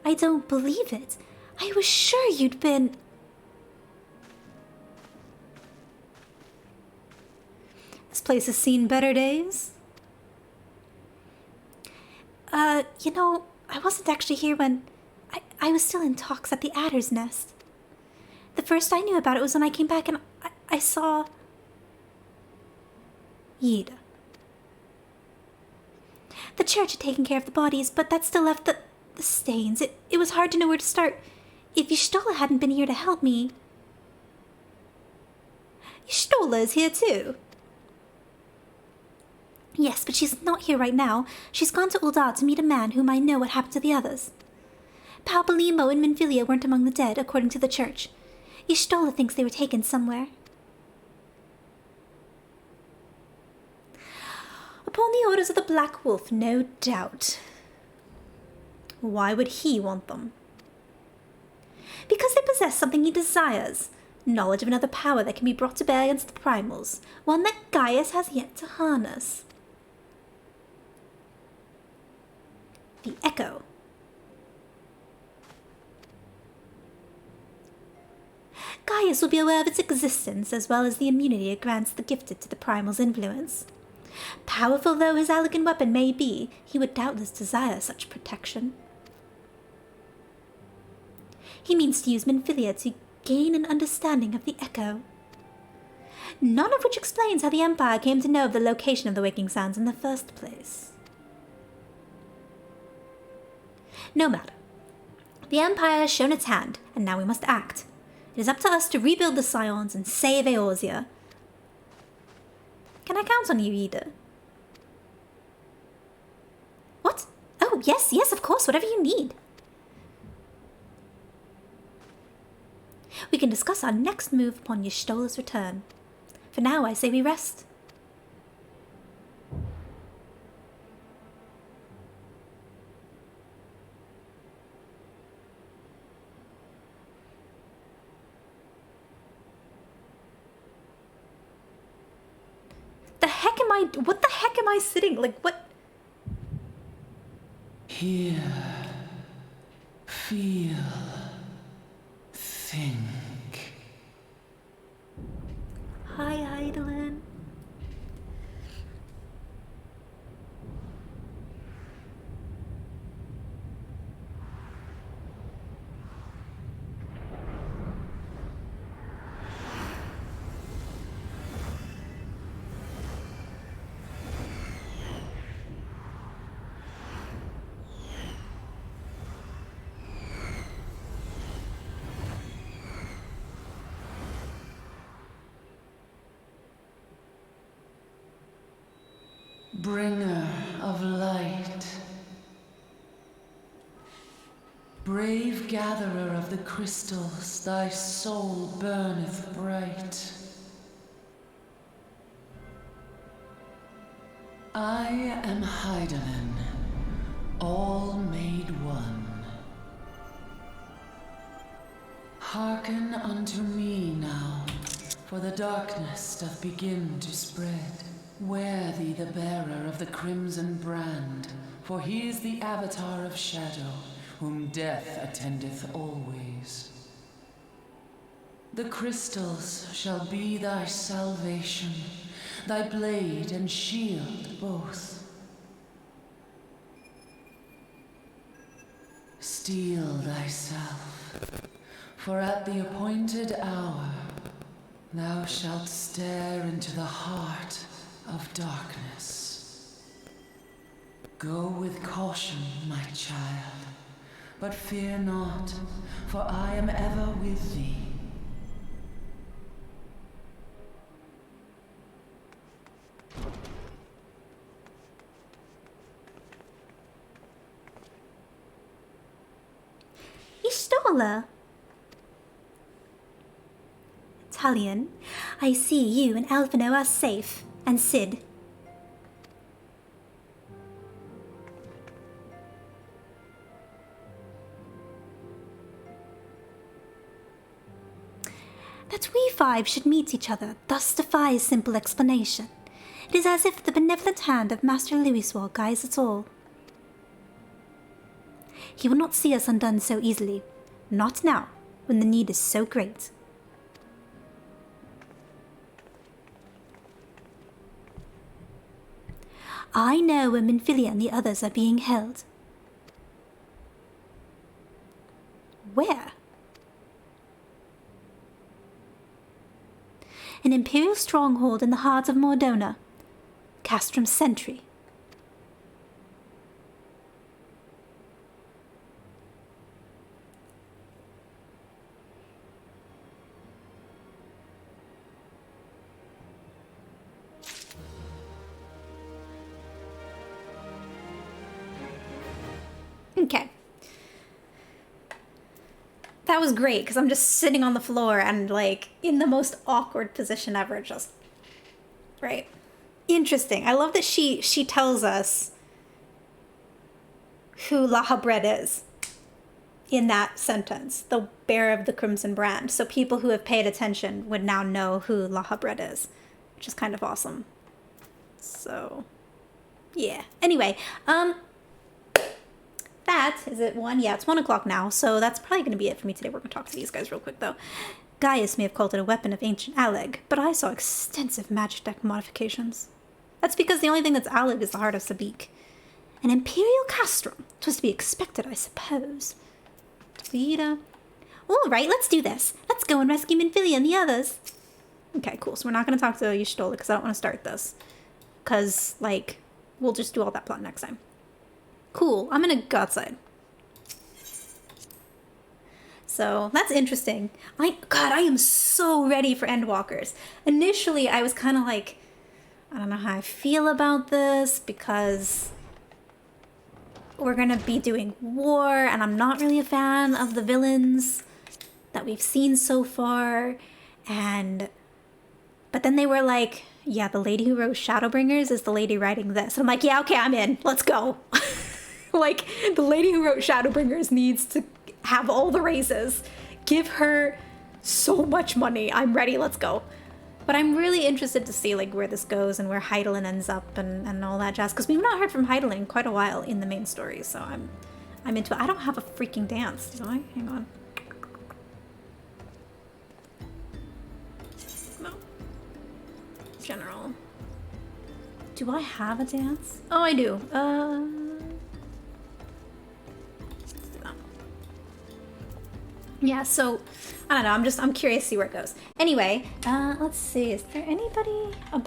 I don't believe it. I was sure you'd been... This place has seen better days. You know, I wasn't actually here when... I was still in talks at the Adder's Nest. The first I knew about it was when I came back and I saw... Yida. The church had taken care of the bodies, but that still left the stains. It was hard to know where to start. If Y'shtola hadn't been here to help me... Y'shtola is here too. Yes, but she's not here right now. She's gone to Uldar to meet a man whom I know what happened to the others. Palpalimo and Minfilia weren't among the dead, according to the church. Y'shtola thinks they were taken somewhere. Upon the orders of the Black Wolf, no doubt. Why would he want them? Because they possess something he desires. Knowledge of another power that can be brought to bear against the primals. One that Gaius has yet to harness. The Echo. Gaius will be aware of its existence, as well as the immunity it grants the gifted to the primal's influence. Powerful though his elegant weapon may be, he would doubtless desire such protection. He means to use Minfilia to gain an understanding of the Echo. None of which explains how the Empire came to know of the location of the waking sounds in the first place. No matter. The Empire has shown its hand, and now we must act. It is up to us to rebuild the Scions and save Eorzea. Can I count on you, Ida? What? Oh, yes, of course, whatever you need. We can discuss our next move upon Y'shtola's return. For now, I say we rest. What the heck am I sitting? Like, what? Hear, feel, think. Hi, Heidelin. Bringer of light, brave gatherer of the crystals, thy soul burneth bright. I am Heidelin, all made one. Hearken unto me now, for the darkness doth begin to spread. Wear thee the bearer of the crimson brand, for he is the avatar of shadow, whom death attendeth always. The crystals shall be thy salvation, thy blade and shield both. Steel thyself, for at the appointed hour thou shalt stare into the heart of darkness. Go with caution, my child, but fear not, for I am ever with thee. Y'shtola! Talion, I see you and Alphino are safe. And Sid. That we five should meet each other thus defies simple explanation. It is as if the benevolent hand of Master Louiswald guides us all. He will not see us undone so easily. Not now, when the need is so great. I know where Minfilia and the others are being held. Where? An Imperial stronghold in the heart of Mordona. Castrum Sentry. Okay. That was great, because I'm just sitting on the floor and, like, in the most awkward position ever, just... Right. Interesting. I love that she tells us who Lahabred is in that sentence, the bearer of the Crimson Brand. So people who have paid attention would now know who Lahabred is, which is kind of awesome. So, yeah. Anyway, that is it 1? Yeah, it's 1 o'clock now, so that's probably going to be it for me today. We're going to talk to these guys real quick, though. Gaius may have called it a weapon of ancient Alleg, but I saw extensive magic deck modifications. That's because the only thing that's Alleg is the heart of Sabik. An imperial castrum. 'Twas to be expected, I suppose. Tweeta. All right, let's do this. Let's go and rescue Minfilia and the others. Okay, cool. So we're not going to talk to Y'shtola because I don't want to start this. Because, like, we'll just do all that plot next time. Cool. I'm going to go outside. So that's interesting. God, I am so ready for Endwalkers. Initially, I was kind of like, I don't know how I feel about this because we're going to be doing war and I'm not really a fan of the villains that we've seen so far. But then they were like, yeah, the lady who wrote Shadowbringers is the lady writing this. And I'm like, yeah, okay, I'm in. Let's go. Like, the lady who wrote Shadowbringers needs to have all the races. Give her so much money. I'm ready. Let's go. But I'm really interested to see like where this goes and where Hydaelyn ends up and all that jazz. Because we've not heard from Hydaelyn in quite a while in the main story. So I'm into it. I don't have a freaking dance, do I? Hang on. No. General. Do I have a dance? Oh, I do. Yeah, so I don't know. I'm curious to see where it goes. Anyway, let's see. Is there anybody about